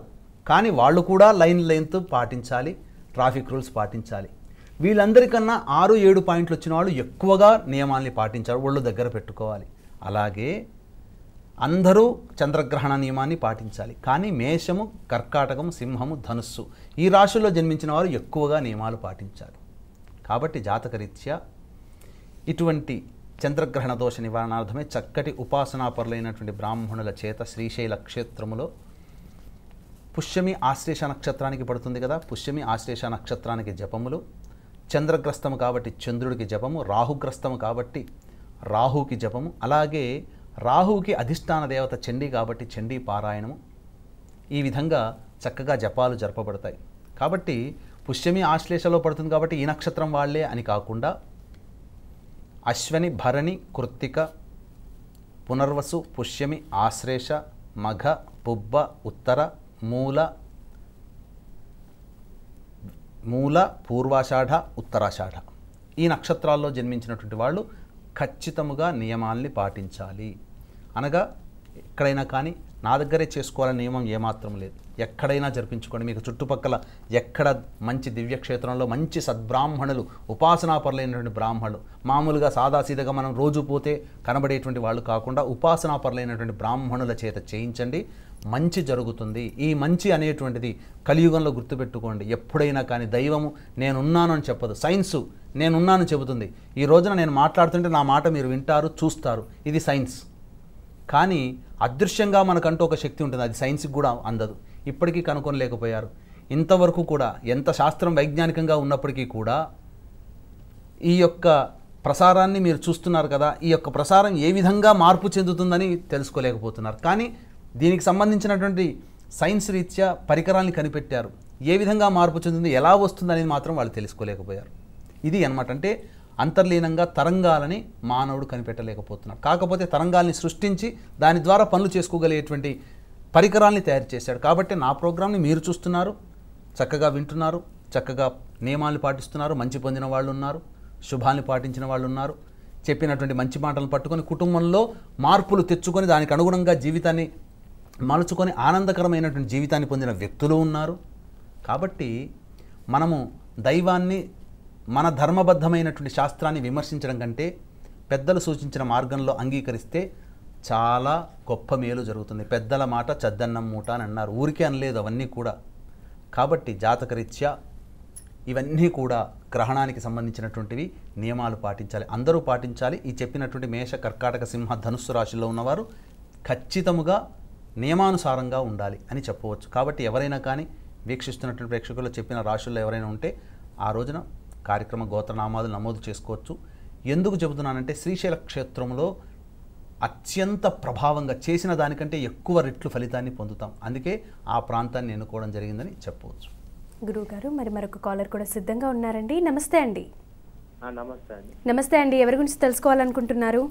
[SPEAKER 2] కానీ వాళ్ళు కూడా లైన్ లెంత్ పాటించాలి, ట్రాఫిక్ రూల్స్ పాటించాలి. వీళ్ళందరికన్నా 6-7 పాయింట్లు వచ్చిన వాళ్ళు ఎక్కువగా నియమాల్ని పాటించాలి, ఒళ్ళు దగ్గర పెట్టుకోవాలి. అలాగే అందరూ చంద్రగ్రహణ నియమాన్ని పాటించాలి. కానీ మేషము, కర్కాటకము, సింహము, ధనుస్సు ఈ రాశుల్లో జన్మించిన వారు ఎక్కువగా నియమాలు పాటించాలి. కాబట్టి జాతకరీత్యా ఇటువంటి చంద్రగ్రహణ దోష నివారణార్థమే చక్కటి ఉపాసనాపరులైనటువంటి బ్రాహ్మణుల చేత శ్రీశైల క్షేత్రములో పుష్యమి ఆశ్లేష నక్షత్రానికి పడుతుంది కదా, పుష్యమి ఆశ్లేష నక్షత్రానికి జపములు, చంద్రగ్రస్తము కాబట్టి చంద్రుడికి జపము, రాహుగ్రస్తము కాబట్టి రాహుకి జపము, అలాగే రాహుకి అధిష్టాన దేవత చండీ కాబట్టి చండీ పారాయణము, ఈ విధంగా చక్కగా జపాలు జరపబడతాయి. కాబట్టి పుష్యమి ఆశ్లేషలో పడుతుంది కాబట్టి ఈ నక్షత్రం వాళ్ళే అని కాకుండా అశ్వని, భరణి, కృత్తిక, పునర్వసు, పుష్యమి, ఆశ్లేష, మఘ, పుబ్బ, ఉత్తర, మూల, పూర్వాషాఢ, ఉత్తరాషాఢ ఈ నక్షత్రాల్లో జన్మించినటువంటి వాళ్ళు ఖచ్చితంగా నియమాల్ని పాటించాలి. అనగా ఎక్కడైనా కానీ నా దగ్గరే చేసుకోవాలనే నియమం ఏమాత్రం లేదు. ఎక్కడైనా జరిపించుకోండి. మీకు చుట్టుపక్కల ఎక్కడ మంచి దివ్యక్షేత్రంలో మంచి సద్బ్రాహ్మణులు, ఉపాసనాపరులైనటువంటి బ్రాహ్మణులు, మామూలుగా సాదాసీదగా మనం రోజు పోతే కనబడేటువంటి వాళ్ళు కాకుండా ఉపాసనాపరులైనటువంటి బ్రాహ్మణుల చేత చేయించండి, మంచి జరుగుతుంది. ఈ మంచి అనేటువంటిది కలియుగంలో గుర్తుపెట్టుకోండి. ఎప్పుడైనా కానీ దైవము నేనున్నాను అని చెప్పదు, సైన్సు నేనున్నాను చెబుతుంది. ఈ రోజున నేను మాట్లాడుతుంటే నా మాట మీరు వింటారు, చూస్తారు, ఇది సైన్స్. కానీ అదృశ్యంగా మనకంటూ ఒక శక్తి ఉంటుంది, అది సైన్స్కి కూడా అందదు. ఇప్పటికీ కనుక్కొనలేకపోయారు. ఇంతవరకు కూడా ఎంత శాస్త్రం వైజ్ఞానికంగా ఉన్నప్పటికీ కూడా ఈ యొక్క ప్రసారాన్ని మీరు చూస్తున్నారు కదా, ఈ యొక్క ప్రసారం ఏ విధంగా మార్పు చెందుతుందని తెలుసుకోలేకపోతున్నారు. కానీ దీనికి సంబంధించినటువంటి సైన్స్ రీత్యా పరికరాల్ని కనిపెట్టారు. ఏ విధంగా మార్పు చెందుతుంది, ఎలా వస్తుంది అనేది మాత్రం వాళ్ళు తెలుసుకోలేకపోయారు. ఇది అన్నమాట. అంటే అంతర్లీనంగా తరంగాలని మానవుడు కనిపెట్టలేకపోతున్నాడు. కాకపోతే తరంగాల్ని సృష్టించి దాని ద్వారా పనులు చేసుకోగలిగేటువంటి పరికరాల్ని తయారు చేశాడు. కాబట్టి నా ప్రోగ్రామ్ని మీరు చూస్తున్నారు, చక్కగా వింటున్నారు, చక్కగా నియమాలు పాటిస్తున్నారు, మంచి పొందిన వాళ్ళు ఉన్నారు, శుభాన్ని పాటించిన వాళ్ళు ఉన్నారు, చెప్పినటువంటి మంచి మాటలను పట్టుకొని కుటుంబంలో మార్పులు తెచ్చుకొని దానికి అనుగుణంగా జీవితాన్ని మలుచుకొని ఆనందకరమైనటువంటి జీవితాన్ని పొందిన వ్యక్తులు ఉన్నారు. కాబట్టి మనము దైవాన్ని, మన ధర్మబద్ధమైనటువంటి శాస్త్రాన్ని విమర్శించడం కంటే పెద్దలు సూచించిన మార్గంలో అంగీకరిస్తే చాలా గొప్ప మేలు జరుగుతుంది. పెద్దల మాట చద్దన్నం మూట అని అన్నారు, ఊరికే అనలేదు అవన్నీ కూడా. కాబట్టి జాతకరీత్యా ఇవన్నీ కూడా గ్రహణానికి సంబంధించినటువంటివి నియమాలు పాటించాలి, అందరూ పాటించాలి. ఈ చెప్పినటువంటి మేష, కర్కాటక, సింహ, ధనుస్సు రాశిలో ఉన్నవారు ఖచ్చితంగా నియమానుసారంగా ఉండాలి అని చెప్పవచ్చు. కాబట్టి ఎవరైనా కానీ వీక్షిస్తున్నటువంటి ప్రేక్షకులు చెప్పిన రాశుల్లో ఎవరైనా ఉంటే ఆ రోజున కార్యక్రమ గోత్రనామాలు నమోదు చేసుకోవచ్చు. ఎందుకు చెబుతున్నానంటే శ్రీశైల క్షేత్రంలో అత్యంత ప్రభావంగా చేసిన దానికంటే ఎక్కువ రెట్లు ఫలితాన్ని పొందుతాం. అందుకే ఆ ప్రాంతాన్ని ఎన్నుకోవడం జరిగిందని చెప్పవచ్చు.
[SPEAKER 1] గురువుగారు మరి మరొక కాలర్ కూడా సిద్ధంగా ఉన్నారండి. నమస్తే అండి.
[SPEAKER 5] నమస్తే అండి.
[SPEAKER 1] నమస్తే అండి. ఎవరి గురించి తెలుసుకోవాలనుకుంటున్నారు?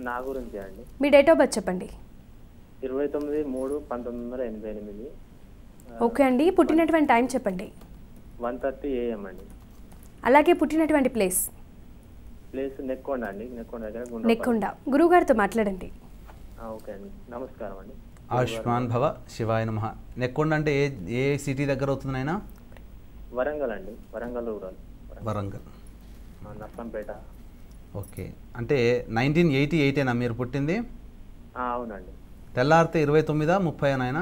[SPEAKER 5] నా గురించి అండి.
[SPEAKER 1] మీ డేట్ ఆఫ్ బర్త్ చెప్పండి.
[SPEAKER 5] 29/3/1988.
[SPEAKER 1] ఓకే అండి. పుట్టినటువంటి టైం చెప్పండి.
[SPEAKER 5] 1:30 AM అండి.
[SPEAKER 1] అలాగే పుట్టినటువంటి ప్లేస్
[SPEAKER 5] నెక్కొండ అండి. నెక్కొండ దగ్గర
[SPEAKER 1] నెక్కొండ. గురువుగారితో మాట్లాడండి.
[SPEAKER 5] ఓకే అండి. నమస్కారం అండి.
[SPEAKER 2] ఆయుష్మాన్ భవ, శివాయ నమః. నెక్కొండ అంటే ఏ సిటీ దగ్గర అవుతుంది నాయన?
[SPEAKER 5] వరంగల్ అండి. వరంగల్ రూరల్.
[SPEAKER 2] వరంగల్.
[SPEAKER 5] నర్సంపేట.
[SPEAKER 2] ఓకే. అంటే 1988 మీరు పుట్టింది?
[SPEAKER 5] అవునండి.
[SPEAKER 2] తెల్లారితే 29-30 నాయన?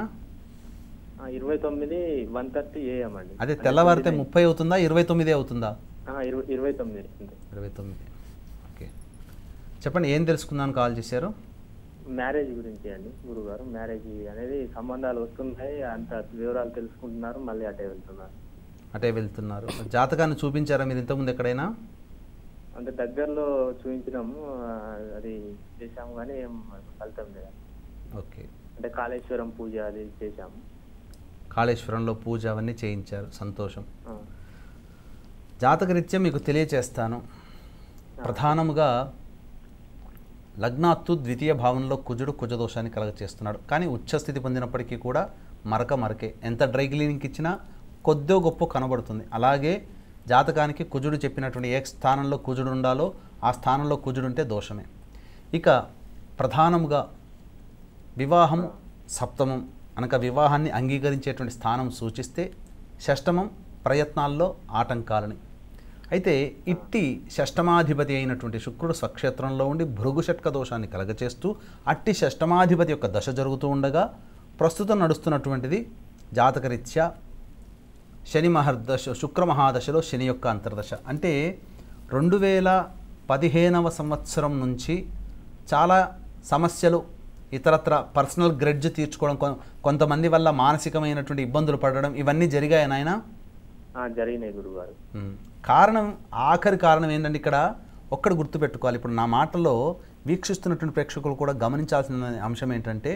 [SPEAKER 5] 29 1:30 AM అండి.
[SPEAKER 2] అదే తెల్లవారితే 30 అవుతుందా 29 అవుతుందా?
[SPEAKER 5] 29.
[SPEAKER 2] ఓకే, చెప్పండి, ఏం తెలుసుకుందామని కాల్ చేశారు?
[SPEAKER 5] మ్యారేజ్ గురించి అండి గురుగారు. మ్యారేజ్ అనేది సంబంధాలు వస్తున్నాయి, అంత వివరాలు తెలుసుకుంటున్నారు, మళ్ళీ అటే వెళ్తున్నారు.
[SPEAKER 2] జాతకాన్ని చూపించారా మీరు ఇంతకుముందు ఎక్కడైనా?
[SPEAKER 5] అంటే దగ్గరలో చూపించినాము, అది చేసాము కానీ ఏం ఫలితం లేదు.
[SPEAKER 2] ఓకే.
[SPEAKER 5] అంటే కాళేశ్వరం పూజ అది చేశాము.
[SPEAKER 2] కాళేశ్వరంలో పూజ అవన్నీ చేయించారు, సంతోషం. జాతకరీత్యా మీకు తెలియచేస్తాను. ప్రధానముగా లగ్నాత్తు ద్వితీయ భావంలో కుజదోషాన్ని కలగచేస్తున్నాడు. కానీ ఉచ్చస్థితి పొందినప్పటికీ కూడా మరకే ఎంత డ్రై క్లీనింగ్కి ఇచ్చినా కొద్దో గొప్ప కనబడుతుంది. అలాగే జాతకానికి కుజుడు చెప్పినటువంటి ఏ స్థానంలో కుజుడు ఉండాలో ఆ స్థానంలో కుజుడు ఉంటే దోషమే. ఇక ప్రధానముగా వివాహం సప్తమం అనగా వివాహాన్ని అంగీకరించేటువంటి స్థానం సూచిస్తే, షష్టమం ప్రయత్నాల్లో ఆటంకాలని. అయితే ఇట్టి షష్టమాధిపతి అయినటువంటి శుక్రుడు స్వక్షేత్రంలో ఉండి భృగు షట్క దోషాన్ని కలగచేస్తూ అట్టి షష్టమాధిపతి యొక్క దశ జరుగుతూ ఉండగా ప్రస్తుతం నడుస్తున్నటువంటిది జాతకరీత్యా శని మహర్దశ, శుక్ర మహాదశలో శని యొక్క అంతర్దశ. అంటే 2015వ సంవత్సరం నుంచి చాలా సమస్యలు, ఇతరత్ర పర్సనల్ గ్రెడ్జ్ తీర్చుకోవడం, కొంతమంది వల్ల మానసికమైనటువంటి ఇబ్బందులు పడడం, ఇవన్నీ జరిగాయి నాయన?
[SPEAKER 5] జరిగినాయి గురుగారు.
[SPEAKER 2] ఆఖరి కారణం ఏంటంటే ఇక్కడ ఒక్కటి గుర్తుపెట్టుకోవాలి. ఇప్పుడు నా మాటలో వీక్షిస్తున్నటువంటి ప్రేక్షకులు కూడా గమనించాల్సిన అంశం ఏంటంటే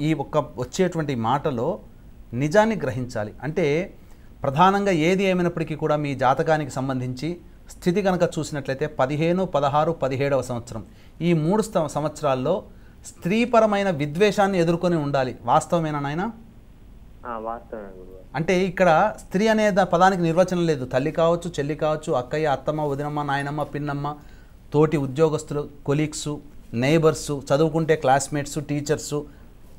[SPEAKER 2] ఈ ఒక్క వచ్చేటువంటి మాటలో నిజాన్ని గ్రహించాలి. అంటే ప్రధానంగా ఏది ఏమైనప్పటికీ కూడా మీ జాతకానికి సంబంధించి స్థితి కనుక చూసినట్లయితే 15, 16, 17వ సంవత్సరం ఈ 3 సంవత్సరాల్లో స్త్రీపరమైన విద్వేషాన్ని ఎదుర్కొని ఉండాలి. వాస్తవమేనా నాయన? అంటే ఇక్కడ స్త్రీ అనే పదానికి నిర్వచనం లేదు. తల్లి కావచ్చు, చెల్లి కావచ్చు, అక్కయ్య, అత్తమ్మ, వదినమ్మ, నాయనమ్మ, పిన్నమ్మ, తోటి ఉద్యోగస్తులు, కొలీగ్సు, నైబర్సు, చదువుకుంటే క్లాస్మేట్సు, టీచర్సు,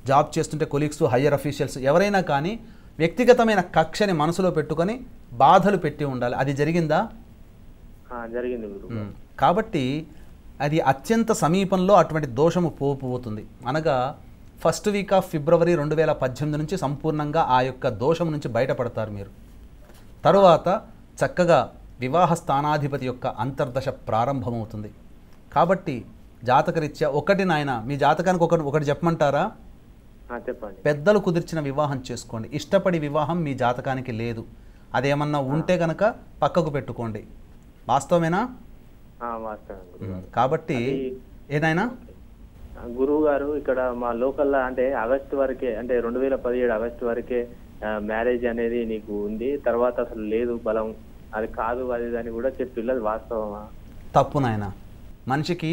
[SPEAKER 2] జాబ్ చేస్తుంటే కొలీగ్సు, హయ్యర్ అఫీషియల్స్, ఎవరైనా కానీ వ్యక్తిగతమైన కక్షని మనసులో పెట్టుకొని బాధలు పెట్టి ఉండాలి. అది జరిగిందా?
[SPEAKER 5] జరిగింది.
[SPEAKER 2] కాబట్టి అది అత్యంత సమీపంలో అటువంటి దోషము పోతుంది. అనగా ఫస్ట్ వీక్ ఆఫ్ ఫిబ్రవరి 2018 నుంచి సంపూర్ణంగా ఆ యొక్క దోషం నుంచి బయటపడతారు మీరు. తరువాత చక్కగా వివాహ స్థానాధిపతి యొక్క అంతర్దశ ప్రారంభమవుతుంది. కాబట్టి జాతకరీత్యా ఒకటి నాయన, మీ జాతకానికి ఒకటి చెప్పమంటారా?
[SPEAKER 5] చెప్పండి.
[SPEAKER 2] పెద్దలు కుదిర్చిన వివాహం చేసుకోండి. ఇష్టపడి వివాహం మీ జాతకానికి లేదు. అదేమన్నా ఉంటే కనుక పక్కకు పెట్టుకోండి. వాస్తవమేనా? కాబట్టి ఏదైనా
[SPEAKER 5] గురువు గారు ఇక్కడ మా లోకల్లో అంటే ఆగస్టు వరకే, అంటే 2017 ఆగస్టు వరకే మ్యారేజ్ అనేది నీకు ఉంది, తర్వాత అసలు లేదు బలం, అది కాదు అది అని కూడా చెప్పి, అది వాస్తవమా?
[SPEAKER 2] తప్పు నాయన. మనిషికి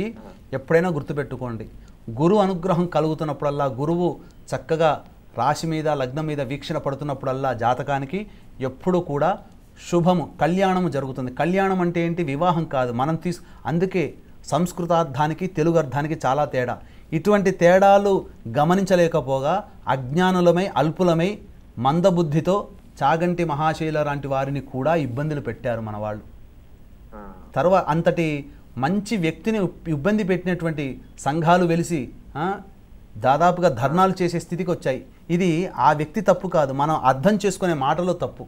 [SPEAKER 2] ఎప్పుడైనా గుర్తుపెట్టుకోండి, గురు అనుగ్రహం కలుగుతున్నప్పుడల్లా, గురువు చక్కగా రాశి మీద లగ్నం మీద వీక్షణ పడుతున్నప్పుడల్లా జాతకానికి ఎప్పుడు కూడా శుభము, కళ్యాణము జరుగుతుంది. కళ్యాణం అంటే ఏంటి? వివాహం కాదు. అందుకే సంస్కృతార్థానికి తెలుగు అర్థానికి చాలా తేడా. ఇటువంటి తేడాలు గమనించలేకపోగా అజ్ఞానులమై, అల్పులమై, మందబుద్ధితో చాగంటి మహాశైల లాంటి వారిని కూడా ఇబ్బందులు పెట్టారు మన వాళ్ళు. తర్వాత అంతటి మంచి వ్యక్తిని ఇబ్బంది పెట్టినటువంటి సంఘాలు వెలిసి దాదాపుగా ధర్నాలు చేసే స్థితికి వచ్చాయి. ఇది ఆ వ్యక్తి తప్పు కాదు, మనం అర్థం చేసుకునే మాటలో తప్పు.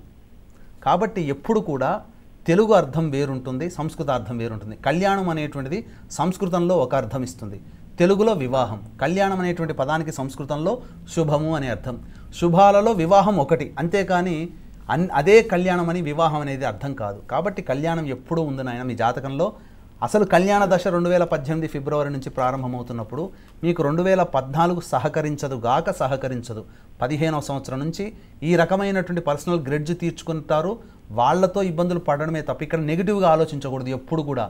[SPEAKER 2] కాబట్టి ఎప్పుడు కూడా తెలుగు అర్థం వేరుంటుంది, సంస్కృత అర్థం వేరుంటుంది. కళ్యాణం అనేటువంటిది సంస్కృతంలో ఒక అర్థం ఇస్తుంది, తెలుగులో వివాహం. కళ్యాణం అనేటువంటి పదానికి సంస్కృతంలో శుభము అనే అర్థం. శుభాలలో వివాహం ఒకటి, అంతేకాని అదే కళ్యాణం అని వివాహం అనేది అర్థం కాదు. కాబట్టి కళ్యాణం ఎప్పుడూ ఉంది నాయన. మీ జాతకంలో అసలు కళ్యాణ దశ 2018 ఫిబ్రవరి నుంచి ప్రారంభమవుతున్నప్పుడు మీకు 2014 సహకరించదు 15వ సంవత్సరం నుంచి ఈ రకమైనటువంటి పర్సనల్ గ్రెడ్జ్ తీర్చుకుంటారు. వాళ్ళతో ఇబ్బందులు పడడమే తప్ప ఇక్కడ నెగిటివ్గా ఆలోచించకూడదు. ఎప్పుడు కూడా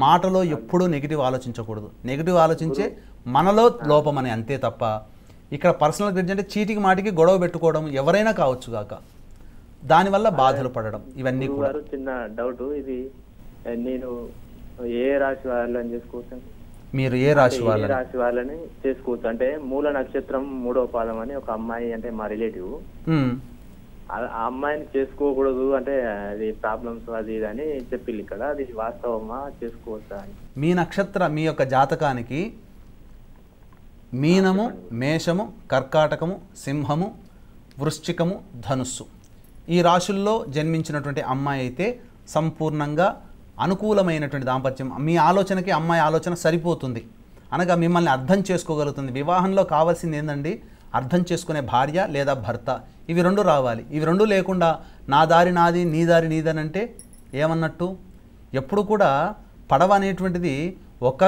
[SPEAKER 2] మాటలో ఎప్పుడూ నెగిటివ్ ఆలోచించకూడదు. నెగిటివ్ ఆలోచించే మనలో లోపం అని అంతే తప్ప ఇక్కడ పర్సనల్ గ్రెడ్జ్ అంటే చీటికి మాటికి గొడవ పెట్టుకోవడం ఎవరైనా కావచ్చు గాక, దానివల్ల బాధలు పడడం ఇవన్నీ కూడా.
[SPEAKER 5] చిన్న డౌట్, ఇది నేను ఏ రాశి వాళ్ళని చేసుకోవచ్చు?
[SPEAKER 2] మీరు ఏ రాశి
[SPEAKER 5] వాళ్ళని చేసుకోవచ్చు అంటే మూల నక్షత్రం 3వ పాదం అని ఒక అమ్మాయి, అంటే మా రిలేటివ్, ఆ అమ్మాయిని చేసుకోకూడదు అంటే అది ప్రాబ్లమ్స్ అది ఇది అని చెప్పింది ఇక్కడ. అది వాస్తవమా, చేసుకోవచ్చా అని?
[SPEAKER 2] మీ నక్షత్ర మీ యొక్క జాతకానికి మీనము, మేషము, కర్కాటకము, సింహము, వృశ్చికము, ధనుస్సు ఈ రాశుల్లో జన్మించినటువంటి అమ్మాయి అయితే సంపూర్ణంగా అనుకూలమైనటువంటి దాంపత్యం, మీ ఆలోచనకి అమ్మాయి ఆలోచన సరిపోతుంది, అనగా మిమ్మల్ని అర్థం చేసుకోగలుగుతుంది. వివాహంలో కావాల్సింది ఏంటండి, అర్థం చేసుకునే భార్య లేదా భర్త, ఇవి రెండు రావాలి. ఇవి రెండు లేకుండా నా దారి నాది, నీ దారి నీదనంటే ఏమన్నట్టు? ఎప్పుడు కూడా పడవ అనేటువంటిది ఒక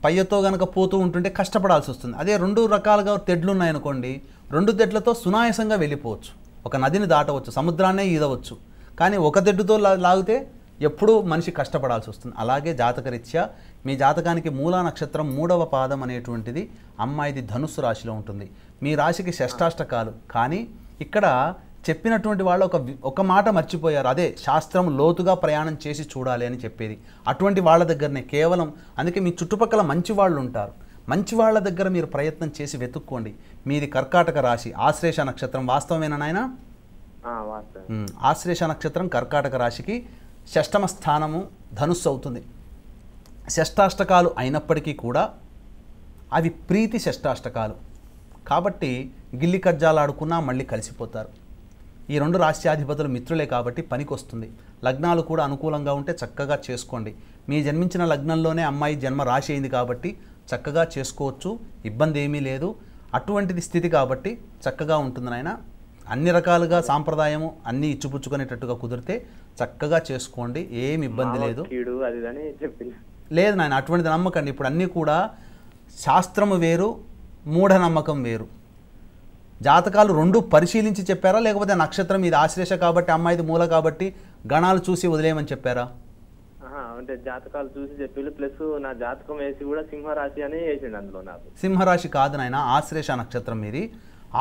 [SPEAKER 2] పయ్యతో కనుక పోతూ ఉంటుంటే కష్టపడాల్సి వస్తుంది. అదే రెండు రకాలుగా తెడ్లు ఉన్నాయనుకోండి, రెండు తెడ్లతో సునాయాసంగా వెళ్ళిపోవచ్చు, ఒక నదిని దాటవచ్చు, సముద్రాన్నే ఈదవచ్చు. కానీ ఒక తెడ్డుతో లాగితే ఎప్పుడూ మనిషి కష్టపడాల్సి వస్తుంది. అలాగే జాతకరీత్యా మీ జాతకానికి మూలా నక్షత్రం 3వ పాదం అనేటువంటిది అమ్మాయిది ధనుస్సు రాశిలో ఉంటుంది. మీ రాశికి షష్టాష్టకాలు. కానీ ఇక్కడ చెప్పినటువంటి వాళ్ళు ఒక మాట మర్చిపోయారు, అదే శాస్త్రం లోతుగా ప్రయాణం చేసి చూడాలి అని చెప్పేది. అటువంటి వాళ్ళ దగ్గరనే కేవలం, అందుకే మీ చుట్టుపక్కల మంచి వాళ్ళు ఉంటారు, మంచి వాళ్ళ దగ్గర మీరు ప్రయత్నం చేసి వెతుక్కోండి. మీది కర్కాటక రాశి, ఆశ్లేష నక్షత్రం, వాస్తవమేనా నాయన? ఆశ్లేష నక్షత్రం కర్కాటక రాశికి షష్టమ స్థానము ధనుస్సు అవుతుంది. షష్టాష్టకాలు అయినప్పటికీ కూడా అవి ప్రీతి షష్టాష్టకాలు కాబట్టి గిల్లి కజ్జాలాడుకున్నా మళ్ళీ కలిసిపోతారు. ఈ రెండు రాశ్యాధిపతులు మిత్రులే కాబట్టి పనికొస్తుంది. లగ్నాలు కూడా అనుకూలంగా ఉంటే చక్కగా చేసుకోండి. మీ జన్మించిన లగ్నంలోనే అమ్మాయి జన్మ రాశి అయింది కాబట్టి చక్కగా చేసుకోవచ్చు, ఇబ్బంది ఏమీ లేదు. అటువంటిది స్థితి కాబట్టి చక్కగా ఉంటుంది నాయన. అన్ని రకాలుగా సాంప్రదాయము అన్నీ ఇచ్చిపుచ్చుకునేటట్టుగా కుదిరితే చక్కగా చేసుకోండి, ఏమి ఇబ్బంది లేదు. లేదు నాయన, అటువంటిది నమ్మకండి. ఇప్పుడు అన్నీ కూడా శాస్త్రము వేరు, మూఢనమ్మకం వేరు. జాతకాలు రెండు పరిశీలించి చెప్పారా, లేకపోతే నక్షత్రం ఇది ఆశ్లేష కాబట్టి అమ్మాయిది మూల కాబట్టి గణాలు చూసి వదిలేయమని చెప్పారా?
[SPEAKER 5] అంటే జాతకాలు చూసి చెప్పి ప్లస్ నా జాతకం వేసి కూడా సింహరాశి అని వేసిండు అందులో. నాకు
[SPEAKER 2] సింహరాశి కాదు నాయన, ఆశ్లేష నక్షత్రం మీది.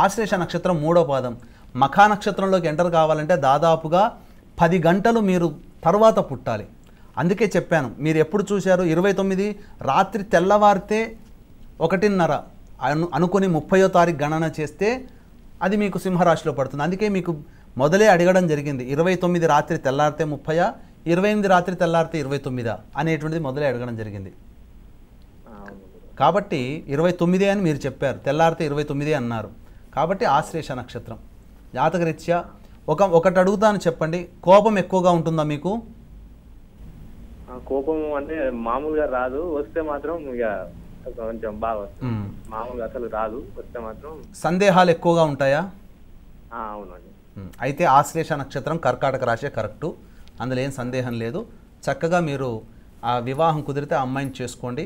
[SPEAKER 2] ఆశ్లేష నక్షత్రం 3వ పాదం. మఖా నక్షత్రంలోకి ఎంటర్ కావాలంటే దాదాపుగా 10 గంటలు మీరు తర్వాత పుట్టాలి. అందుకే చెప్పాను, మీరు ఎప్పుడు చూశారు, 29 రాత్రి తెల్లవారితే 1:30 అనుకుని 30వ తారీఖు గణన చేస్తే అది మీకు సింహరాశిలో పడుతుంది. అందుకే మీకు మొదలే అడగడం జరిగింది, 29 రాత్రి తెల్లారితే 30, 28 రాత్రి తెల్లారితే 29 అనేటువంటిది మొదలే అడగడం జరిగింది. కాబట్టి 29 అని మీరు చెప్పారు, తెల్లారితే 29 అన్నారు. కాబట్టి ఆశ్లేష నక్షత్రం జాతకరీత్యా ఒకటి అడుగుతాను, చెప్పండి, కోపం ఎక్కువగా ఉంటుందా మీకు?
[SPEAKER 5] కోపం అంటే మామూలుగా రాదు, వస్తే మాత్రం ఇక కొంచెం బాగా వస్తుంది. మామూలుగా అసలు రాదు, వస్తే మాత్రం.
[SPEAKER 2] సందేహాలు ఎక్కువగా ఉంటాయా?
[SPEAKER 5] అవునండి.
[SPEAKER 2] అయితే ఆశ్లేష నక్షత్రం కర్కాటక రాశి కరెక్టు, అందులో ఏం సందేహం లేదు. చక్కగా మీరు ఆ వివాహం కుదిరితే ఆ అమ్మాయిని చేసుకోండి.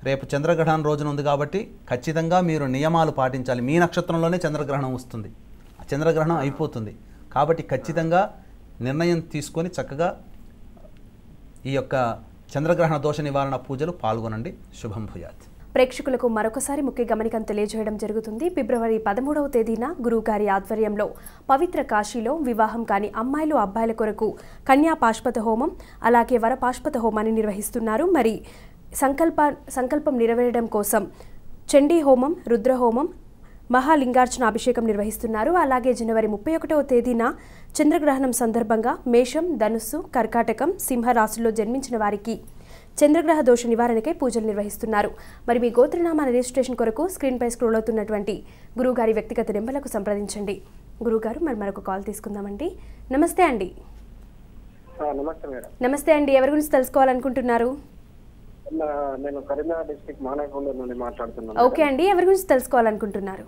[SPEAKER 2] రేపు చంద్రగ్రహణం రోజున ఉంది కాబట్టి ఖచ్చితంగా మీరు నియమాలు పాటించాలి. మీ నక్షత్రంలోనే చంద్రగ్రహణం వస్తుంది, ఆ చంద్రగ్రహణం అయిపోతుంది కాబట్టి ఖచ్చితంగా నిర్ణయం తీసుకొని చక్కగా ఈ యొక్క చంద్రగ్రహణ దోష నివారణ పూజలు పాల్గొనండి. శుభం భూయాత్.
[SPEAKER 1] ప్రేక్షకులకు మరొకసారి ముఖ్య గమనికను తెలియజేయడం జరుగుతుంది. ఫిబ్రవరి 13వ తేదీన గురువుగారి ఆధ్వర్యంలో పవిత్ర కాశీలో వివాహం కాని అమ్మాయిలు అబ్బాయిల కొరకు కన్యా పాశుపత హోమం అలాగే వర పాశుపత హోమాన్ని నిర్వహిస్తున్నారు. మరి సంకల్పం నెరవేరడం కోసం చండీ హోమం, రుద్రహోమం, మహాలింగార్చన అభిషేకం నిర్వహిస్తున్నారు. అలాగే జనవరి 31వ తేదీన చంద్రగ్రహణం సందర్భంగా మేషం, ధనుస్సు, కర్కాటకం, సింహరాశుల్లో జన్మించిన వారికి చంద్రగ్రహ దోష నివారణకై పూజలు నిర్వహిస్తున్నారు. మరి మీ గోత్రనామాల రిజిస్ట్రేషన్ కొరకు స్క్రీన్పై స్క్రోల్ అవుతున్నటువంటి గురువుగారి వ్యక్తిగత నెంబర్లకు సంప్రదించండి. గురువుగారు, మరి మరొక కాల్ తీసుకుందామండి. నమస్తే అండి. నమస్తే అండి, ఎవరి గురించి తెలుసుకోవాలనుకుంటున్నారు?
[SPEAKER 6] నేను కరీంనగర్ డిస్ట్రిక్ట్ మానకొండూరు నుండి మాట్లాడుతున్నాను.
[SPEAKER 1] ఓకే అండి, ఎవరి గురించి తెలుసుకోవాలనుకుంటున్నారు?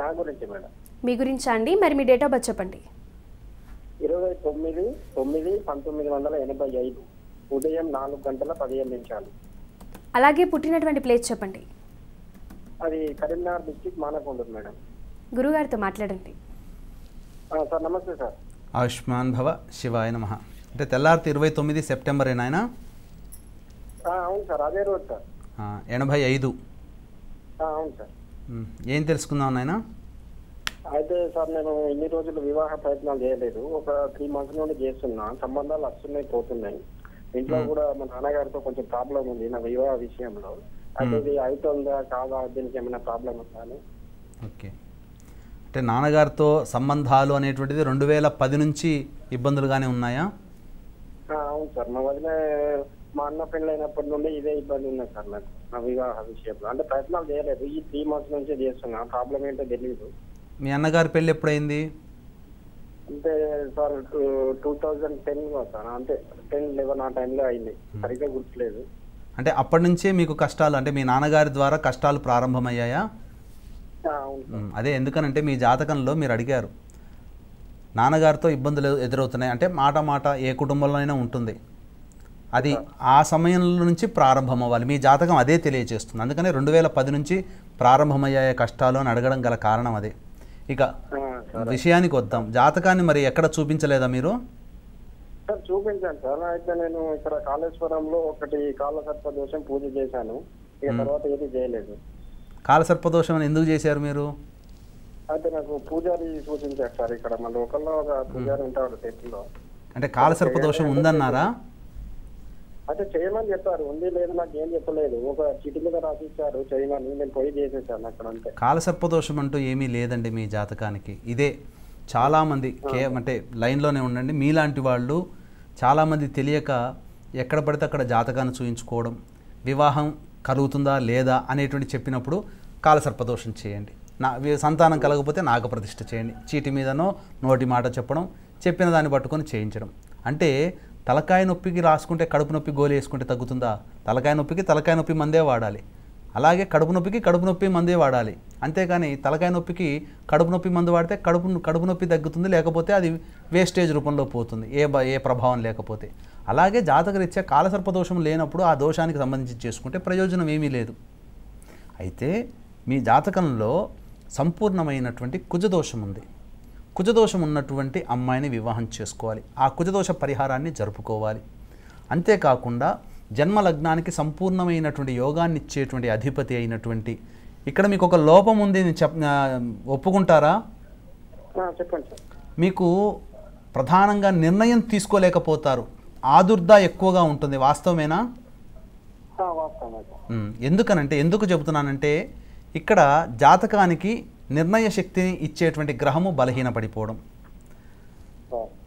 [SPEAKER 6] నా గురించి మేడం.
[SPEAKER 1] మీ గురించా అండి? మరి మీ డేట్ ఆఫ్ బర్త్ చెప్పండి.
[SPEAKER 6] 29/9/1985 ఉదయం 4:15
[SPEAKER 1] అలాగే పుట్టినటువంటి ప్లేస్ చెప్పండి.
[SPEAKER 6] అది కరీంనగర్ డిస్ట్రిక్ట్ మానకొండూరు మేడం.
[SPEAKER 1] గురుగారితో మాట్లాడండి.
[SPEAKER 6] సార్ నమస్తే సార్.
[SPEAKER 2] ఆయుష్మాన్ భవ, శివాయ నమః. అంటే తెల్లారితే 29 సెప్టెంబర్ నాయన?
[SPEAKER 6] అవును సార్, అదే రోజు సార్.
[SPEAKER 2] 85.
[SPEAKER 6] అవును సార్.
[SPEAKER 2] ఏం తెలుసుకుందాం నాయన?
[SPEAKER 6] అయితే సార్ నేను ఇన్ని రోజులు వివాహ ప్రయత్నాలు చేయలేదు. ఒక 3 months నుండి చేస్తున్నా. సంబంధాలు వస్తున్నాయి పోతున్నాయి. ఇంట్లో కూడా మా నాన్నగారితో కొంచెం ప్రాబ్లం ఉంది నా వివాహ విషయంలో. అయితే ఇది అవుతుందా కాదా, దీనికి ఏమైనా ప్రాబ్లం ఉందా అని.
[SPEAKER 2] ఓకే, అంటే నాన్నగారితో సంబంధాలు అనేటువంటిది 2010 నుంచి ఇబ్బందులుగానే ఉన్నాయా?
[SPEAKER 6] అవును సార్, మా వదిన మా అన్న పెళ్ళైనప్పటి నుండి ఇదే ఇబ్బంది ఉంది సార్ నాకు నా వివాహ విషయంలో. అంటే ప్రయత్నాలు చేయలేదు, ఈ 3 months నుంచే చేస్తున్నా. ప్రాబ్లం ఏంటో తెలియదు.
[SPEAKER 2] మీ అన్నగారి పెళ్ళి ఎప్పుడైంది?
[SPEAKER 6] అంటే సార్ 2010 సార్, అంటే 10-11 ఆ టైంలో అయింది, సరిగ్గా గుర్తులేదు.
[SPEAKER 2] అంటే అప్పటి నుంచే మీకు కష్టాలు, అంటే మీ నాన్నగారి ద్వారా కష్టాలు ప్రారంభమయ్యాయా?
[SPEAKER 6] అవును సార్.
[SPEAKER 2] అదే, ఎందుకనంటే మీ జాతకంలో మీరు అడిగారు నాన్నగారితో ఇబ్బందులు ఎదురవుతున్నాయి అంటే మాట ఏ కుటుంబంలోనైనా ఉంటుంది. అది ఆ సమయంలో నుంచి ప్రారంభం అవ్వాలి. మీ జాతకం అదే తెలియజేస్తుంది. అందుకని 2010 నుంచి ప్రారంభమయ్యాయి కష్టాలు అని అడగడం గల కారణం అదే. ఇక విషయానికి వద్దాం. జాతకాన్ని మరి ఎక్కడ చూపించలేదా మీరు?
[SPEAKER 6] సార్ చూపించాను సార్. అయితే నేను ఇక్కడ కాళేశ్వరంలో ఒకటి కాలసర్ప దోషం పూజ చేశాను. ఇక తర్వాత ఏది చేయలేదు.
[SPEAKER 2] కాలసర్పదోషం అని ఎందుకు చేశారు మీరు?
[SPEAKER 6] అయితే నాకు పూజారి సూచించారు సార్. ఇక్కడ మన లోకల్లో ఒక పూజారి ఉంటాడు చేతిలో.
[SPEAKER 2] అంటే కాలసర్పదోషం ఉందన్నారా?
[SPEAKER 6] అయితే చేయమని చెప్పారు. ఉంది లేదు నాకు ఏం చెప్పలేదు. ఒక చిటి మీద రాసిచ్చారు చేయమని, నేను పోయి చేసేసాను అక్కడ అంతే.
[SPEAKER 2] కాలసర్పదోషం అంటూ ఏమీ లేదండి మీ జాతకానికి. ఇదే చాలామంది అంటే లైన్లోనే ఉండండి. మీలాంటి వాళ్ళు చాలామంది తెలియక ఎక్కడ పడితే అక్కడ జాతకాన్ని చూయించుకోవడం, వివాహం కలుగుతుందా లేదా అనేటువంటి చెప్పినప్పుడు కాలసర్పదోషం చేయండి, సంతానం కలగకపోతే నాగప్రతిష్ఠ చేయండి, చీటి మీదనో నోటి మాట చెప్పడం, చెప్పిన దాన్ని పట్టుకొని చేయించడం. అంటే తలకాయ నొప్పికి రాసుకుంటే కడుపు నొప్పి గోలి వేసుకుంటే తగ్గుతుందా? తలకాయ నొప్పికి తలకాయ నొప్పి మందే వాడాలి. అలాగే కడుపు నొప్పికి కడుపు నొప్పి మందే వాడాలి. అంతేకాని తలకాయ నొప్పికి కడుపు నొప్పి మందు వాడితే కడుపు నొప్పి తగ్గుతుంది, లేకపోతే అది వేస్టేజ్ రూపంలో పోతుంది, ఏ ప్రభావం లేకపోతే. అలాగే జాతకరీత్యా కాలసర్పదోషం లేనప్పుడు ఆ దోషానికి సంబంధించి చేసుకుంటే ప్రయోజనం ఏమీ లేదు. అయితే మీ జాతకంలో సంపూర్ణమైనటువంటి కుజదోషం ఉంది. కుజదోషం ఉన్నటువంటి అమ్మాయిని వివాహం చేసుకోవాలి. ఆ కుజదోష పరిహారాన్ని జరుపుకోవాలి. అంతేకాకుండా జన్మలగ్నానికి సంపూర్ణమైనటువంటి యోగాన్ని ఇచ్చేటువంటి అధిపతి అయినటువంటి, ఇక్కడ మీకు ఒక లోపం ఉంది ఒప్పుకుంటారా?
[SPEAKER 6] చెప్పండి సార్.
[SPEAKER 2] మీకు ప్రధానంగా నిర్ణయం తీసుకోలేకపోతారు, ఆదుర్ద ఎక్కువగా ఉంటుంది. వాస్తవమేనా? ఎందుకనంటే, ఎందుకు చెబుతున్నానంటే ఇక్కడ జాతకానికి నిర్ణయ శక్తిని ఇచ్చేటువంటి గ్రహము బలహీనపడిపోవడం,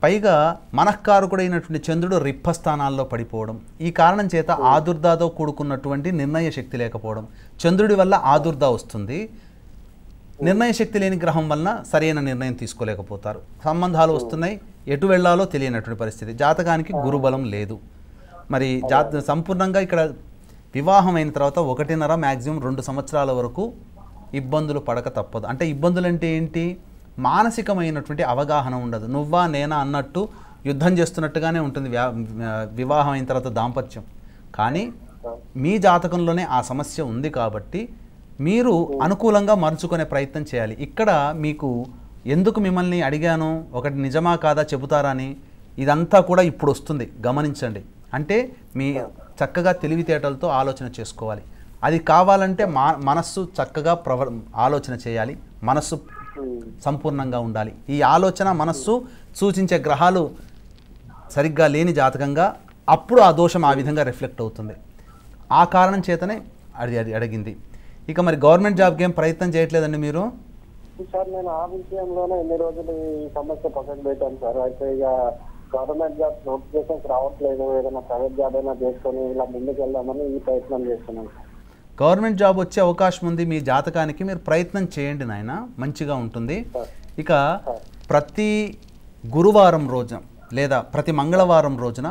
[SPEAKER 2] పైగా మనఃకారకుడైనటువంటి చంద్రుడు రిప్పస్థానాల్లో పడిపోవడం, ఈ కారణం చేత ఆదుర్దాతో కూడుకున్నటువంటి నిర్ణయ శక్తి లేకపోవడం. చంద్రుడి వల్ల ఆదుర్ద వస్తుంది, నిర్ణయ శక్తి లేని గ్రహం వలన సరైన నిర్ణయం తీసుకోలేకపోతారు. సంబంధాలు వస్తున్నాయి, ఎటు వెళ్ళాలో తెలియనటువంటి పరిస్థితి. జాతకానికి గురుబలం లేదు. మరి సంపూర్ణంగా ఇక్కడ వివాహం అయిన తర్వాత 1.5 మ్యాక్సిమం 2 సంవత్సరాల వరకు ఇబ్బందులు పడక తప్పదు. అంటే ఇబ్బందులు అంటే ఏంటి? మానసికమైనటువంటి అవగాహన ఉండదు. నువ్వా నేనా అన్నట్టు యుద్ధం చేస్తున్నట్టుగానే ఉంటుంది వివాహం అయిన తర్వాత దాంపత్యం. కానీ మీ జాతకంలోనే ఆ సమస్య ఉంది కాబట్టి మీరు అనుకూలంగా మలుచుకునే ప్రయత్నం చేయాలి. ఇక్కడ మీకు ఎందుకు మిమ్మల్ని అడిగాను, ఒకటి నిజమా కాదా చెబుతారా అని, ఇదంతా కూడా ఇప్పుడు వస్తుంది, గమనించండి. అంటే మీ చక్కగా తెలివితేటలతో ఆలోచన చేసుకోవాలి. అది కావాలంటే మనస్సు చక్కగా ఆలోచన చేయాలి, మనస్సు సంపూర్ణంగా ఉండాలి. ఈ ఆలోచన మనస్సు సూచించే గ్రహాలు సరిగ్గా లేని జాతకంగా అప్పుడు ఆ దోషం ఆ విధంగా రిఫ్లెక్ట్ అవుతుంది. ఆ కారణం చేతనే అది అడిగింది. ఇక మరి గవర్నమెంట్ జాబ్కి ఏం ప్రయత్నం చేయట్లేదండి మీరు?
[SPEAKER 6] సార్ నేను ఆ విషయంలోనే ఎన్ని రోజులు ఈ సమస్య పక్కకు పెట్టాను సార్. అయితే ఇక గవర్నమెంట్ జాబ్ నోటిఫికేషన్స్ రావట్లేదు, ఏదైనా ప్రైవేట్ జాబ్ అయినా చేసుకొని ఇలా ముందుకు వెళ్దామని ఈ ప్రయత్నం చేస్తున్నాను సార్.
[SPEAKER 2] గవర్నమెంట్ జాబ్ వచ్చే అవకాశం ఉంది మీ జాతకానికి, మీరు ప్రయత్నం చేయండి నాయన, మంచిగా ఉంటుంది. ఇక ప్రతి గురువారం రోజున లేదా ప్రతి మంగళవారం రోజున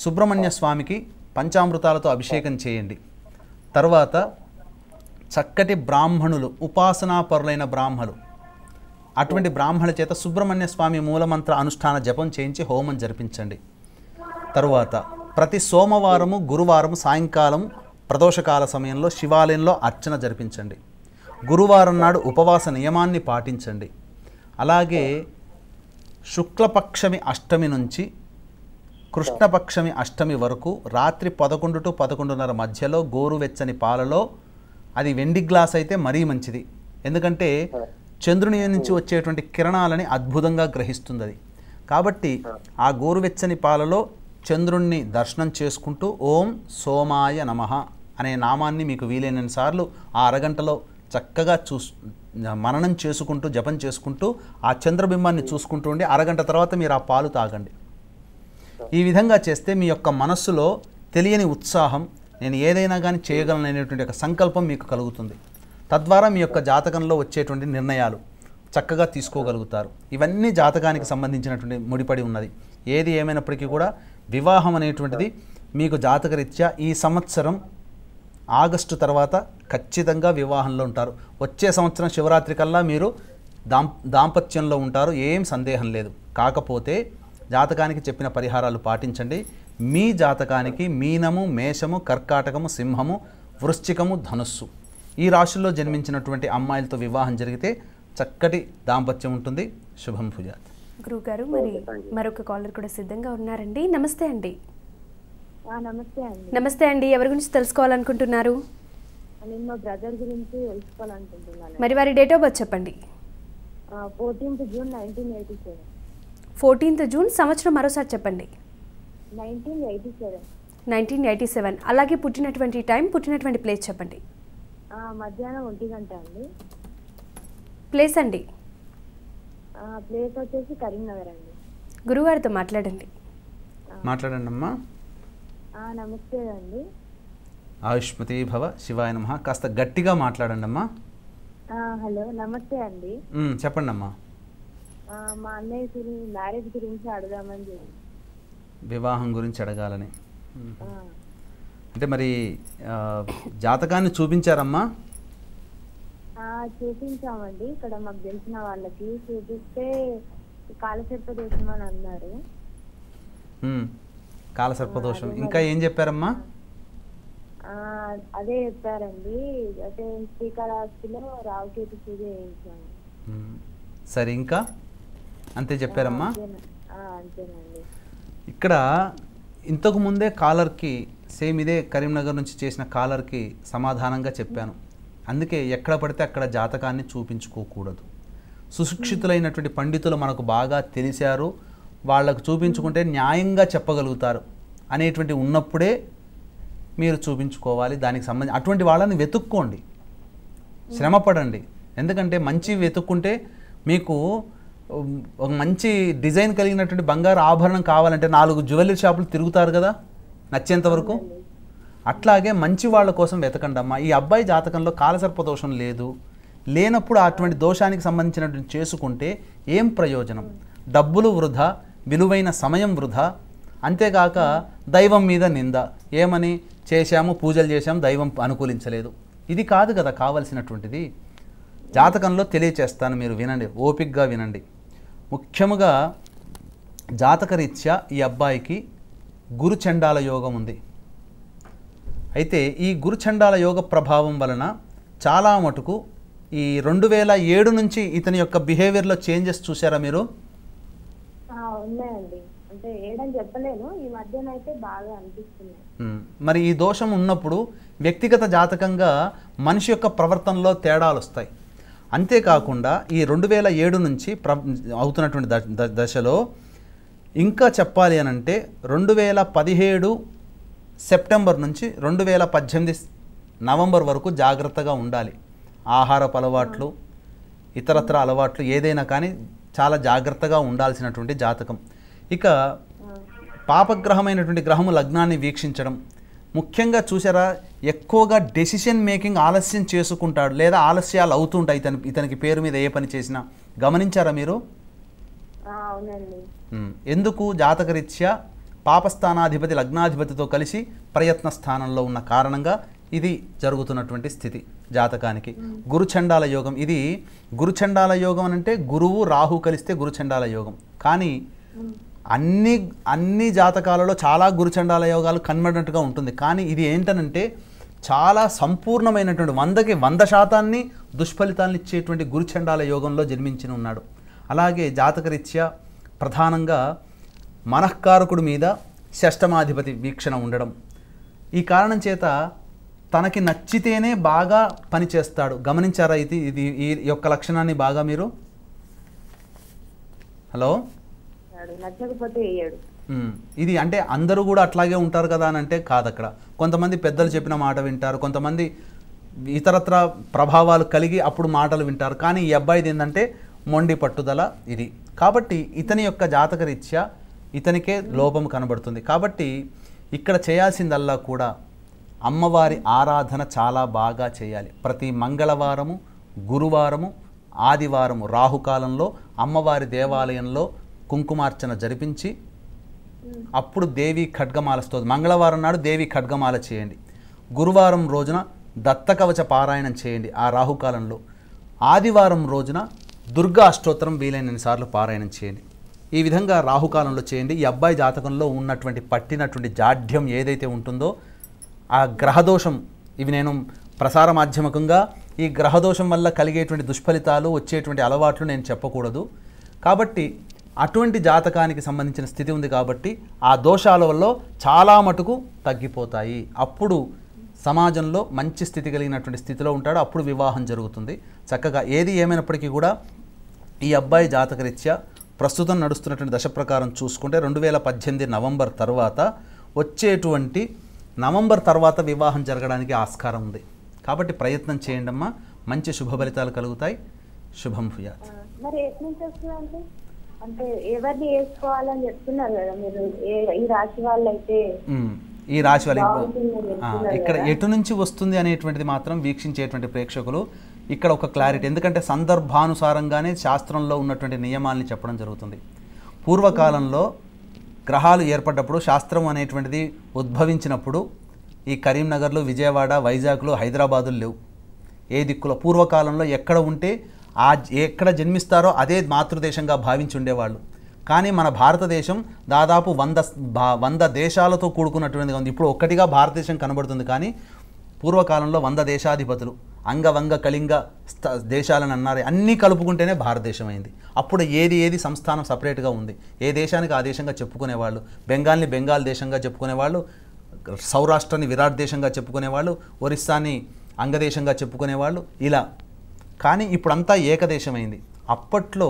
[SPEAKER 2] సుబ్రహ్మణ్య స్వామికి పంచామృతాలతో అభిషేకం చేయండి. తర్వాత చక్కటి బ్రాహ్మణులు, ఉపాసనాపరులైన బ్రాహ్మణులు అటువంటి బ్రాహ్మణ చేత సుబ్రహ్మణ్య స్వామి మూలమంత్ర అనుష్ఠాన జపం చేయించి హోమం జరిపించండి. తరువాత ప్రతి సోమవారము గురువారము సాయంకాలం ప్రదోషకాల సమయంలో శివాలయంలో అర్చన జరిపించండి. గురువారం నాడు ఉపవాస నియమాన్ని పాటించండి. అలాగే శుక్లపక్షమి అష్టమి నుంచి కృష్ణపక్షమి అష్టమి వరకు రాత్రి 11 to 11:30 మధ్యలో గోరువెచ్చని పాలలో, అది వెండి గ్లాస్ అయితే మరీ మంచిది, ఎందుకంటే చంద్రుని నుంచి వచ్చేటువంటి కిరణాలని అద్భుతంగా గ్రహిస్తుంది అది. కాబట్టి ఆ గోరువెచ్చని పాలలో చంద్రుణ్ణి దర్శనం చేసుకుంటూ ఓం సోమాయ నమః అనే నామాన్ని మీకు వీలైనన్ని సార్లు ఆ అరగంటలో చక్కగా మననం చేసుకుంటూ జపం చేసుకుంటూ ఆ చంద్రబింబాన్ని చూసుకుంటూ ఉండి అరగంట తర్వాత మీరు ఆ పాలు తాగండి. ఈ విధంగా చేస్తే మీ యొక్క మనస్సులో తెలియని ఉత్సాహం, నేను ఏదైనా కానీ చేయగలననేటువంటి ఒక సంకల్పం మీకు కలుగుతుంది. తద్వారా మీ యొక్క జాతకంలో వచ్చేటువంటి నిర్ణయాలు చక్కగా తీసుకోగలుగుతారు. ఇవన్నీ జాతకానికి సంబంధించినటువంటి ముడిపడి ఉన్నది. ఏది ఏమైనప్పటికీ కూడా వివాహం అనేటువంటిది మీకు జాతకరీత్యా ఈ సంవత్సరం ఆగస్టు తర్వాత ఖచ్చితంగా వివాహంలో ఉంటారు. వచ్చే సంవత్సరం శివరాత్రి కల్లా మీరు దాంపత్యంలో ఉంటారు, ఏం సందేహం లేదు. కాకపోతే జాతకానికి చెప్పిన పరిహారాలు పాటించండి. మీ జాతకానికి మీనము, మేషము, కర్కాటకము, సింహము, వృశ్చికము, ధనుస్సు ఈ రాశుల్లో జన్మించినటువంటి అమ్మాయిలతో వివాహం జరిగితే చక్కటి దాంపత్యం ఉంటుంది. శుభం భూయాత్.
[SPEAKER 1] గురుగారు, మరి మరొక కాలర్ కూడా సిద్ధంగా ఉన్నారండి. నమస్తే అండి.
[SPEAKER 7] నమస్తే అండి.
[SPEAKER 1] నమస్తే అండి. ఎవరి గురించి తెలుసుకోవాలనుకుంటున్నారు?
[SPEAKER 7] నేను మా బ్రదర్ గురించి తెలుసుకోవాలనుకుంటున్నాను.
[SPEAKER 1] మరి వారి డేట్ ఆఫ్ బర్త్ చెప్పండి.
[SPEAKER 7] 14th June 1987.
[SPEAKER 1] 14th June సంవత్సరం మరోసారి చెప్పండి.
[SPEAKER 7] 1987.
[SPEAKER 1] 1987. అలాగే పుట్టినటువంటి టైం, పుట్టినటువంటి ప్లేస్ చెప్పండి.
[SPEAKER 7] మధ్యాహ్నం 1 గంట అండి.
[SPEAKER 1] ప్లేస్ అండి?
[SPEAKER 7] ప్లేస్ వచ్చేసి కరీంనగర్ అండి.
[SPEAKER 1] గురుగారితో మాట్లాడండి.
[SPEAKER 2] మాట్లాడండి అమ్మా.
[SPEAKER 7] నమస్తే అండి.
[SPEAKER 2] ఆయుష్మతి భవ, శివాయ నమః. కాస్త గట్టిగా మాట్లాడండి అమ్మా.
[SPEAKER 7] హలో, నమస్తే అండి.
[SPEAKER 2] చెప్పండి అమ్మా.
[SPEAKER 7] మా అన్నయ్య మ్యారేజ్ గురించి అడగామని చెప్పి.
[SPEAKER 2] వివాహం గురించి అడగాలని అంటే మరి జాతకాన్ని చూపించారమ్మా?
[SPEAKER 7] చూపించామండి. ఇక్కడ మాకు తెలిసిన వాళ్ళకి చూపిస్తే కాలసర్పదోషం అని అన్నారు.
[SPEAKER 2] కాలసర్పదోషం. ఇంకా ఏం చెప్పారమ్మా?
[SPEAKER 7] అదే చెప్పారండి. అంటే శ్రీకాళహస్తిలో రావుకేతు పూజ చేయించాము.
[SPEAKER 2] సరే, ఇంకా అంతే చెప్పారమ్మా?
[SPEAKER 7] అంతేనండి.
[SPEAKER 2] ఇక్కడ ఇంతకు ముందే కాలర్కి సేమ్ ఇదే కరీంనగర్ నుంచి చేసిన కాలర్కి సమాధానంగా చెప్పాను. అందుకే ఎక్కడ పడితే అక్కడ జాతకాన్ని చూపించుకోకూడదు. సుశిక్షితులైనటువంటి పండితులు మనకు బాగా తెలిసారు, వాళ్ళకు చూపించుకుంటే న్యాయంగా చెప్పగలుగుతారు అనేటువంటి ఉన్నప్పుడే మీరు చూపించుకోవాలి. దానికి సంబంధించి అటువంటి వాళ్ళని వెతుక్కోండి, శ్రమపడండి. ఎందుకంటే మంచి వెతుక్కుంటే మీకు ఒక మంచి డిజైన్ కలిగినటువంటి బంగారు ఆభరణం కావాలంటే 4 జ్యువెలరీ షాపులు తిరుగుతారు కదా నచ్చేంత వరకు. అట్లాగే మంచి వాళ్ళ కోసం వెతకండి అమ్మా. ఈ అబ్బాయి జాతకంలో కాలసర్పదోషం లేదు, లేనప్పుడు అటువంటి దోషానికి సంబంధించినటువంటి చేసుకుంటే ఏం ప్రయోజనం? డబ్బులు వృధా, విలువైన సమయం వృధా. అంతేగాక దైవం మీద నింద. ఏమని చేశాము, పూజలు చేశాము, దైవం అనుకూలించలేదు. ఇది కాదు కదా కావలసినటువంటిది. జాతకంలో తెలియచేస్తాను, మీరు వినండి, ఓపికగా వినండి. ముఖ్యముగా జాతకరీత్యా ఈ అబ్బాయికి గురుచండాల యోగం ఉంది. అయితే ఈ గురుచండాల యోగ ప్రభావం వలన చాలా మటుకు ఈ 2007 నుంచి ఇతని యొక్క బిహేవియర్లో చేంజెస్ చూసారా మీరు?
[SPEAKER 7] ఉన్నాయండి. అంటే ఏడని చెప్పలేను, ఈ మధ్యన అయితే బాగా అనిపిస్తుంది.
[SPEAKER 2] మరి ఈ దోషం ఉన్నప్పుడు వ్యక్తిగత జాతకంగా మనిషి యొక్క ప్రవర్తనలో తేడాలు వస్తాయి. అంతేకాకుండా ఈ 2007 నుంచి అవుతున్నటువంటి దశలో ఇంకా చెప్పాలి అనంటే 2017 సెప్టెంబర్ నుంచి 2018 నవంబర్ వరకు జాగ్రత్తగా ఉండాలి. ఆహారపు అలవాట్లు, ఇతరత్ర అలవాట్లు ఏదైనా కానీ చాలా జాగ్రత్తగా ఉండాల్సినటువంటి జాతకం. ఇక పాపగ్రహమైనటువంటి గ్రహము లగ్నాన్ని వీక్షించడం ముఖ్యంగా చూసారా, ఎక్కువగా డెసిషన్ మేకింగ్ ఆలస్యం చేసుకుంటాడు, లేదా ఆలస్యాలు అవుతుంటాయి ఇతనికి పేరు మీద ఏ పని చేసినా. గమనించారా మీరు? ఎందుకు? జాతకరీత్యా పాపస్థానాధిపతి లగ్నాధిపతితో కలిసి ప్రయత్న స్థానంలో ఉన్న కారణంగా ఇది జరుగుతున్నటువంటి స్థితి. జాతకానికి. గురుచండాల యోగం, ఇది గురుచండాల యోగం అని అంటే గురువు రాహు కలిస్తే గురుచండాల యోగం. కానీ అన్ని జాతకాలలో చాలా గురుచండాల యోగాలు కనబడినట్టుగా ఉంటుంది. కానీ ఇది ఏంటనంటే చాలా సంపూర్ణమైనటువంటి 100కి 100% దుష్ఫలితాలను ఇచ్చేటువంటి గురుచండాల యోగంలో జన్మించి ఉన్నాడు. అలాగే జాతకరీత్యా ప్రధానంగా మనఃకారకుడి మీద షష్టమాధిపతి వీక్షణ ఉండడం, ఈ కారణం చేత తనకి నచ్చితేనే బాగా పనిచేస్తాడు. గమనించారా? ఇది ఈ యొక్క లక్షణాన్ని బాగా మీరు? హలో,
[SPEAKER 7] నచ్చకపోతే వేయడు.
[SPEAKER 2] ఇది అంటే అందరూ కూడా అట్లాగే ఉంటారు కదా అని అంటే కాదు. అక్కడ కొంతమంది పెద్దలు చెప్పిన మాట వింటారు, కొంతమంది ఇతరత్ర ప్రభావాలు కలిగి అప్పుడు మాటలు వింటారు. కానీ ఈ అబ్బాయిది ఏంటంటే మొండి పట్టుదల ఇది. కాబట్టి ఇతని యొక్క జాతకరీత్యా ఇతనికే లోపం కనబడుతుంది. కాబట్టి ఇక్కడ చేయాల్సిందల్లా కూడా అమ్మవారి ఆరాధన చాలా బాగా చేయాలి. ప్రతి మంగళవారము, గురువారము, ఆదివారము రాహుకాలంలో అమ్మవారి దేవాలయంలో కుంకుమార్చన జరిపించి అప్పుడు దేవి ఖడ్గమాల స్తోత్రం, మంగళవారం నాడు దేవి ఖడ్గమాల చేయండి, గురువారం రోజున దత్తకవచ పారాయణం చేయండి ఆ రాహుకాలంలో, ఆదివారం రోజున దుర్గా అష్టోత్తరం వీలైనన్ని సార్లు పారాయణం చేయండి. ఈ విధంగా రాహుకాలంలో చేయండి. ఈ అబ్బాయి జాతకంలో ఉన్నటువంటి పట్టినటువంటి జాఢ్యం ఏదైతే ఉంటుందో ఆ గ్రహదోషం, ఇవి నేను ప్రసార మాధ్యమికంగా ఈ గ్రహదోషం వల్ల కలిగేటువంటి దుష్ఫలితాలు, వచ్చేటువంటి అలవాట్లు నేను చెప్పకూడదు. కాబట్టి అటువంటి జాతకానికి సంబంధించిన స్థితి ఉంది కాబట్టి ఆ దోషాల వల్ల చాలా మటుకు తగ్గిపోతాయి. అప్పుడు సమాజంలో మంచి స్థితి కలిగినటువంటి స్థితిలో ఉంటాడు. అప్పుడు వివాహం జరుగుతుంది చక్కగా. ఏది ఏమైనప్పటికీ కూడా ఈ అబ్బాయి జాతకరీత్యా ప్రస్తుతం నడుస్తున్నటువంటి దశ ప్రకారం చూసుకుంటే 2018 నవంబర్ తర్వాత వచ్చేటువంటి నవంబర్ తర్వాత వివాహం జరగడానికి ఆస్కారం ఉంది. కాబట్టి ప్రయత్నం చేయండి అమ్మా, మంచి శుభ ఫలితాలు కలుగుతాయి. శుభం భూయాత్.
[SPEAKER 7] మరి ఎట్లా నుంచి వస్తుందంటే అంటే ఎవరిని వేసుకోవాలని చెప్తున్నారు కదా మీరు, ఈ రాశి వాళ్ళు అయితే
[SPEAKER 2] ఈ రాశి వాళ్ళు ఇక్కడ ఎటు నుంచి వస్తుంది అనేటువంటిది మాత్రం వీక్షించేటువంటి ప్రేక్షకులు ఇక్కడ ఒక క్లారిటీ, ఎందుకంటే సందర్భానుసారంగానే శాస్త్రంలో ఉన్నటువంటి నియమాల్ని చెప్పడం జరుగుతుంది. పూర్వకాలంలో గ్రహాలు ఏర్పడ్డప్పుడు, శాస్త్రం అనేటువంటిది ఉద్భవించినప్పుడు ఈ కరీంనగర్లో, విజయవాడ, వైజాగ్లో, హైదరాబాదులు లేవు. ఏ దిక్కులో పూర్వకాలంలో ఎక్కడ ఉంటే ఎక్కడ జన్మిస్తారో అదే మాతృదేశంగా భావించి ఉండేవాళ్ళు. కానీ మన భారతదేశం దాదాపు 100 దేశాలతో కూడుకున్నటువంటిగా ఉంది. ఇప్పుడు ఒక్కటిగా భారతదేశం కనబడుతుంది. కానీ పూర్వకాలంలో 100 దేశాధిపతులు, అంగవంగ కళింగ దేశాలని అన్నారు, అన్నీ కలుపుకుంటేనే భారతదేశం అయింది. అప్పుడు ఏది సంస్థానం సపరేట్గా ఉంది. ఏ దేశానికి ఆ దేశంగా చెప్పుకునేవాళ్ళు. బెంగాల్ని బెంగాల్ దేశంగా చెప్పుకునేవాళ్ళు, సౌరాష్ట్రాన్ని విరాట్ దేశంగా చెప్పుకునేవాళ్ళు, ఒరిస్సాని అంగదేశంగా చెప్పుకునేవాళ్ళు, ఇలా. కానీ ఇప్పుడంతా ఏకదేశమైంది. అప్పట్లో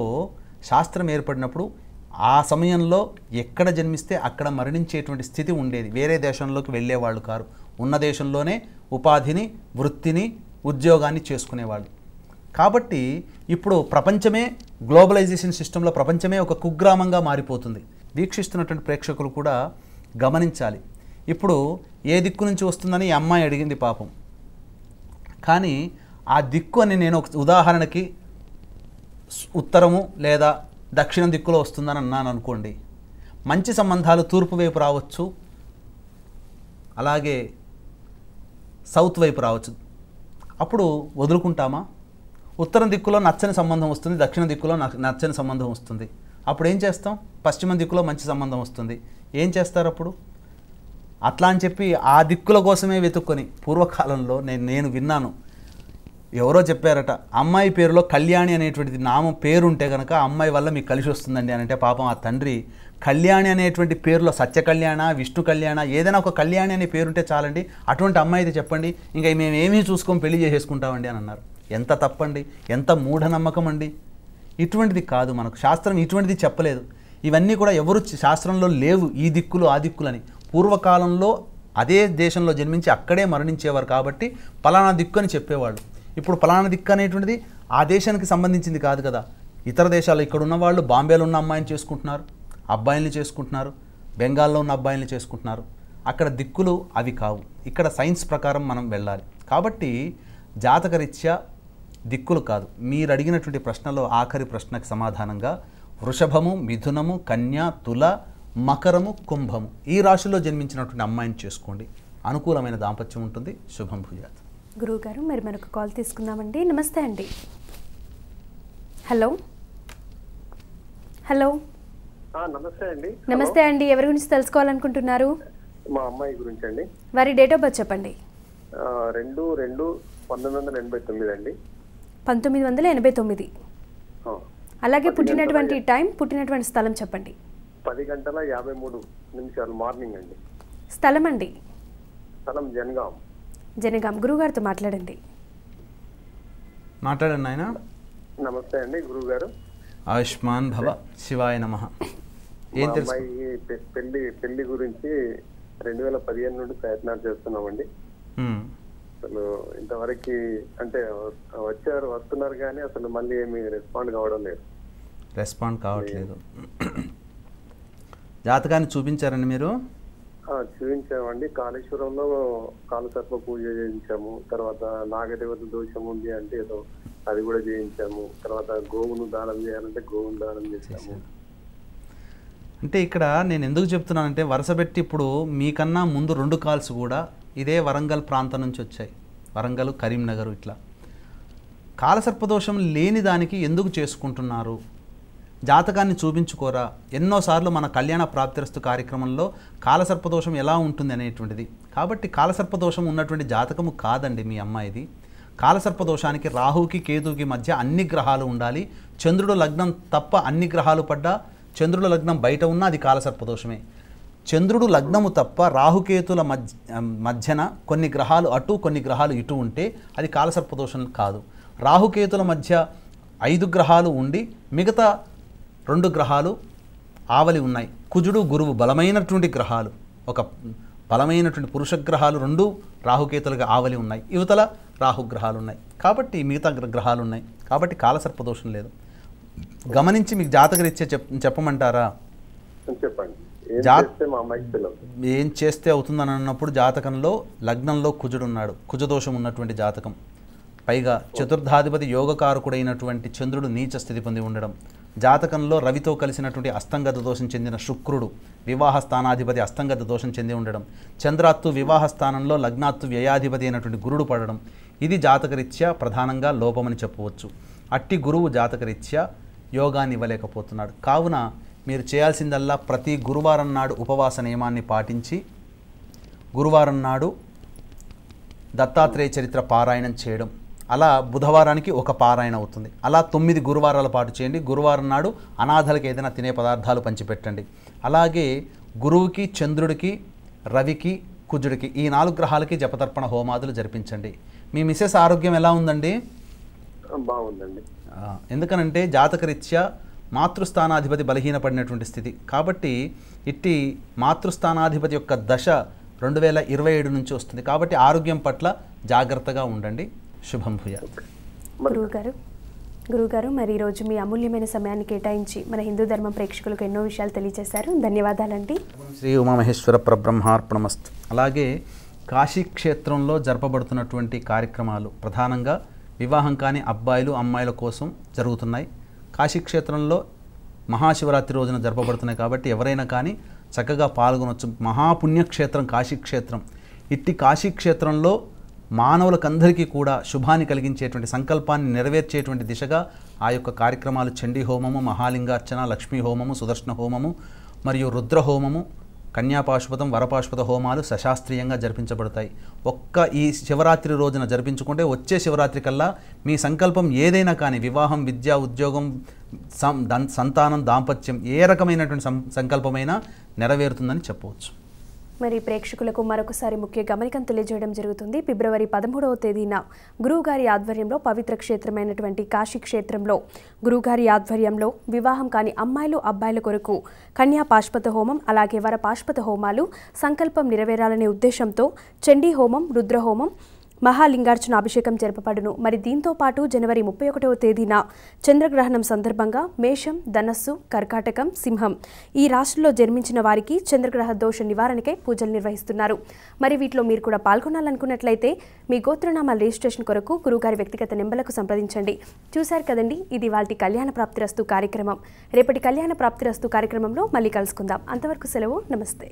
[SPEAKER 2] శాస్త్రం ఏర్పడినప్పుడు ఆ సమయంలో ఎక్కడ జన్మిస్తే అక్కడ మరణించేటువంటి స్థితి ఉండేది. వేరే దేశంలోకి వెళ్ళేవాళ్ళు కారు. ఉన్న దేశంలోనే ఉపాధిని, వృత్తిని, ఉద్యోగాన్ని చేసుకునేవాళ్ళు. కాబట్టి ఇప్పుడు ప్రపంచమే గ్లోబలైజేషన్ సిస్టంలో ప్రపంచమే ఒక కుగ్రామంగా మారిపోతుంది. వీక్షిస్తున్నటువంటి ప్రేక్షకులు కూడా గమనించాలి. ఇప్పుడు ఏ దిక్కు నుంచి వస్తుందని ఈ అమ్మాయి అడిగింది పాపం. కానీ ఆ దిక్కు అని నేను ఒక ఉదాహరణకి ఉత్తరము లేదా దక్షిణం దిక్కులో వస్తుందని అన్నాను అనుకోండి, మంచి సంబంధాలు తూర్పు వైపు రావచ్చు, అలాగే సౌత్ వైపు రావచ్చు. అప్పుడు వదులుకుంటామా? ఉత్తరం దిక్కులో నచ్చని సంబంధం వస్తుంది, దక్షిణ దిక్కులో నచ్చని సంబంధం వస్తుంది. అప్పుడు ఏం చేస్తాం? పశ్చిమ దిక్కులో మంచి సంబంధం వస్తుంది. ఏం చేస్తారు అప్పుడు? అట్లా అని చెప్పి ఆ దిక్కుల కోసమే వెతుక్కొని, పూర్వకాలంలో నేను విన్నాను, ఎవరో చెప్పారట, అమ్మాయి పేరులో కళ్యాణి అనేటువంటిది నామం పేరు ఉంటే కనుక అమ్మాయి వల్ల మీకు కలిసి వస్తుందండి అని అంటే, పాపం ఆ తండ్రి కళ్యాణి అనేటువంటి పేరులో సత్య కళ్యాణ, విష్ణు కళ్యాణ, ఏదైనా ఒక కళ్యాణి అనే పేరుంటే చాలండి, అటువంటి అమ్మాయి అయితే చెప్పండి, ఇంకా మేము ఏమీ చూసుకొని పెళ్లి చేసేసుకుంటామండి అని అన్నారు. ఎంత తప్పండి, ఎంత మూఢనమ్మకం అండి. ఇటువంటిది కాదు, మనకు శాస్త్రం ఇటువంటిది చెప్పలేదు. ఇవన్నీ కూడా ఎవరు శాస్త్రంలో లేవు, ఈ దిక్కులు ఆ దిక్కులని. పూర్వకాలంలో అదే దేశంలో జన్మించి అక్కడే మరణించేవారు కాబట్టి పలానా దిక్కు అని చెప్పేవాళ్ళు. ఇప్పుడు పలానా దిక్కు అనేటువంటిది ఆ దేశానికి సంబంధించింది కాదు కదా. ఇతర దేశాల్లో ఇక్కడ ఉన్న వాళ్ళు బాంబేలో ఉన్న అమ్మాయిని చేసుకుంటున్నారు, అబ్బాయిల్ని చేసుకుంటున్నారు, బెంగాల్లో ఉన్న అబ్బాయిల్ని చేసుకుంటున్నారు. అక్కడ దిక్కులు అవి కావు. ఇక్కడ సైన్స్ ప్రకారం మనం వెళ్ళాలి. కాబట్టి జాతకరీత్యా దిక్కులు కాదు. మీరు అడిగినటువంటి ప్రశ్నలో ఆఖరి ప్రశ్నకు సమాధానంగా వృషభము, మిథునము, కన్య, తుల, మకరము, కుంభము ఈ రాశుల్లో జన్మించినటువంటి అమ్మాయిని చేసుకోండి. అనుకూలమైన దాంపత్యం ఉంటుంది. శుభం భూయాత్.
[SPEAKER 1] గురువుగారు మరి మనకు కాల్ తీసుకుందామండి. నమస్తే అండి. హలో హలో
[SPEAKER 6] నమస్తే అండి.
[SPEAKER 1] నమస్తే అండి. ఎవరి గురించి తెలుసుకోవాలనుకుంటున్నారు?
[SPEAKER 6] మా అమ్మాయి గురించి అండి.
[SPEAKER 1] వారి డేట్ ఆఫ్ బర్త్ చెప్పండి.
[SPEAKER 6] 2/2/1989 అండి.
[SPEAKER 1] 1989. అలాగే పుట్టినటువంటి టైం, పుట్టినటువంటి స్థలం చెప్పండి.
[SPEAKER 6] 10:53 మార్నింగ్ అండి.
[SPEAKER 1] స్థలం అండి?
[SPEAKER 6] స్థలం జనగాం.
[SPEAKER 1] జనగాం. గురువుగారితో మాట్లాడండి.
[SPEAKER 2] మాట్లాడండి ఆయన.
[SPEAKER 6] నమస్తే అండి గురువుగారు.
[SPEAKER 2] ఆయుష్మాన్ భవ. శివాయ నమః. ఏం తెలుసు?
[SPEAKER 6] అమ్మాయి పెళ్లి గురించి 2015 నుండి ప్రయత్నాలు చేస్తున్నామండి. అసలు ఇంతవరకు అంటే వస్తున్నారు కానీ అసలు మళ్ళీ ఏమి రెస్పాండ్ కావట్లేదు.
[SPEAKER 2] జాతకాన్ని చూపించారండి మీరు?
[SPEAKER 6] చూపించామండి. కాళేశ్వరంలో కాలసర్ప పూజ చేయించాము. తర్వాత నాగదేవత దోషం ఉంది అంటే ఏదో అది కూడా చేయించాము. తర్వాత గోవును దానం చేయాలంటే గోవును దానం చేసాము.
[SPEAKER 2] అంటే ఇక్కడ నేను ఎందుకు చెప్తున్నానంటే వరుసపెట్టి ఇప్పుడు మీకన్నా ముందు 2 కాల్స్ కూడా ఇదే వరంగల్ ప్రాంతం నుంచి వచ్చాయి. వరంగల్, కరీంనగర్ ఇట్లా. కాలసర్పదోషం లేని దానికి ఎందుకు చేసుకుంటున్నారు? జాతకాన్ని చూపించుకోరా? ఎన్నోసార్లు మన కళ్యాణ ప్రాప్తిరస్తు కార్యక్రమంలో కాలసర్పదోషం ఎలా ఉంటుంది అనేటువంటిది. కాబట్టి కాలసర్పదోషం ఉన్నటువంటి జాతకము కాదండి మీ అమ్మాయిది. కాలసర్పదోషానికి రాహుకి కేతుకి మధ్య అన్ని గ్రహాలు ఉండాలి. చంద్రుడు లగ్నం తప్ప అన్ని గ్రహాలు పడ్డా, చంద్రుడు లగ్నం బయట ఉన్నా అది కాలసర్పదోషమే. చంద్రుడు లగ్నము తప్ప రాహుకేతుల మధ్యన కొన్ని గ్రహాలు అటు కొన్ని గ్రహాలు ఇటు ఉంటే అది కాలసర్పదోషం కాదు. రాహుకేతుల మధ్య 5 గ్రహాలు ఉండి మిగతా 2 గ్రహాలు ఆవలి ఉన్నాయి. కుజుడు, గురువు బలమైనటువంటి గ్రహాలు, ఒక బలమైనటువంటి పురుష గ్రహాలు 2 రాహుకేతులుగా ఆవలి ఉన్నాయి. యువతల రాహుగ్రహాలు ఉన్నాయి. కాబట్టి మిగతా గ్రహాలు ఉన్నాయి. కాబట్టి కాలసర్పదోషం లేదు. గమనించి మీకు జాతకరీత్యా చెప్పమంటారా?
[SPEAKER 6] చెప్పండి.
[SPEAKER 2] ఏం చేస్తే అవుతుందని అన్నప్పుడు జాతకంలో లగ్నంలో కుజుడు ఉన్నాడు. కుజదోషం ఉన్నటువంటి జాతకం. పైగా చతుర్థాధిపతి యోగకారకుడైనటువంటి చంద్రుడు నీచ స్థితి పొంది ఉండడం, జాతకంలో రవితో కలిసినటువంటి అస్తంగత దోషం చెందిన శుక్రుడు వివాహ స్థానాధిపతి అస్తంగత దోషం చెంది ఉండడం, చంద్రాత్తు వివాహ స్థానంలో లగ్నాత్తు వ్యయాధిపతి అయినటువంటి గురుడు పడడం, ఇది జాతకరీత్యా ప్రధానంగా లోపమని చెప్పవచ్చు. అట్టి గురువు జాతకరీత్యా యోగాన్ని ఇవ్వలేకపోతున్నాడు. కావున మీరు చేయాల్సిందల్లా ప్రతి గురువారం నాడు ఉపవాస నియమాన్ని పాటించి గురువారం నాడు దత్తాత్రేయ చరిత్ర పారాయణం చేయడం. అలా బుధవారానికి ఒక పారాయణ అవుతుంది. అలా 9 గురువారాల పాటు చేయండి. గురువారం నాడు అనాథలకు ఏదైనా తినే పదార్థాలు పంచిపెట్టండి. అలాగే గురువుకి, చంద్రుడికి, రవికి, కుజుడికి ఈ 4 గ్రహాలకి జపతర్పణ హోమాదులు జరిపించండి. మీ మిసెస్ ఆరోగ్యం ఎలా ఉందండి?
[SPEAKER 6] బాగుందండి.
[SPEAKER 2] ఎందుకనంటే జాతకరీత్యా మాతృస్థానాధిపతి బలహీనపడినటువంటి స్థితి. కాబట్టి ఇట్టి మాతృస్థానాధిపతి యొక్క దశ 2027 నుంచి వస్తుంది. కాబట్టి ఆరోగ్యం పట్ల జాగ్రత్తగా ఉండండి. శుభం భూయాత్.
[SPEAKER 1] గురువుగారు మరి ఈరోజు మీ అమూల్యమైన సమయాన్ని కేటాయించి మన హిందూ ధర్మం ప్రేక్షకులకు ఎన్నో విషయాలు తెలియజేశారు. ధన్యవాదాలండి.
[SPEAKER 2] శ్రీ ఉమామహేశ్వర పరబ్రహ్మార్పణమస్తు. అలాగే కాశీక్షేత్రంలో జరపబడుతున్నటువంటి కార్యక్రమాలు ప్రధానంగా వివాహం కాని అబ్బాయిలు అమ్మాయిల కోసం జరుగుతున్నాయి. కాశీక్షేత్రంలో మహాశివరాత్రి రోజున జరపబడుతున్నాయి. కాబట్టి ఎవరైనా కానీ చక్కగా పాల్గొనవచ్చు. మహాపుణ్యక్షేత్రం కాశీక్షేత్రం. ఇట్టి కాశీక్షేత్రంలో మానవులకందరికీ కూడా శుభాన్ని కలిగించేటువంటి సంకల్పాన్ని నెరవేర్చేటువంటి దిశగా ఆ యొక్క కార్యక్రమాలు చండీ హోమము, మహాలింగార్చన, లక్ష్మీ హోమము, సుదర్శన హోమము మరియు రుద్ర హోమము, కన్యాపాశుపతం, వరపాశుపత హోమాలు సశాస్త్రీయంగా జరిపించబడతాయి. ఒక్క ఈ శివరాత్రి రోజున జరిపించుకుంటే వచ్చే శివరాత్రి కల్లా మీ సంకల్పం ఏదైనా కానీ వివాహం, విద్య, ఉద్యోగం, సంతానం, దాంపత్యం ఏ రకమైనటువంటి సంకల్పమైనా నెరవేరుతుందని చెప్పవచ్చు.
[SPEAKER 1] మరి ప్రేక్షకులకు మరొకసారి ముఖ్య గమనికను తెలియజేయడం జరుగుతుంది. ఫిబ్రవరి 13వ తేదీన గురువుగారి ఆధ్వర్యంలో పవిత్ర క్షేత్రమైనటువంటి కాశీ క్షేత్రంలో గురువుగారి ఆధ్వర్యంలో వివాహం కాని అమ్మాయిలు అబ్బాయిల కొరకు కన్యా పాశుపత హోమం అలాగే వర పాశుపత హోమాలు సంకల్పం నెరవేరాలనే ఉద్దేశంతో చండీ హోమం, రుద్రహోమం, మహాలింగార్చన అభిషేకం జరపబడును. మరి దీంతో పాటు జనవరి 31వ తేదీన చంద్రగ్రహణం సందర్భంగా మేషం, ధనస్సు, కర్కాటకం, సింహం ఈ రాశుల్లో జన్మించిన వారికి చంద్రగ్రహ దోష నివారణకై పూజలు నిర్వహిస్తున్నారు. మరి వీటిలో మీరు కూడా పాల్గొనాలనుకున్నట్లయితే మీ గోత్రనామాల రిజిస్ట్రేషన్ కొరకు గురువుగారి వ్యక్తిగత నెంబర్లకు సంప్రదించండి. చూశారు కదండి, ఇది వాటి కళ్యాణ ప్రాప్తిరస్తు కార్యక్రమం. రేపటి కళ్యాణ ప్రాప్తిరస్తు కార్యక్రమంలో మళ్ళీ కలుసుకుందాం. అంతవరకు సెలవు. నమస్తే.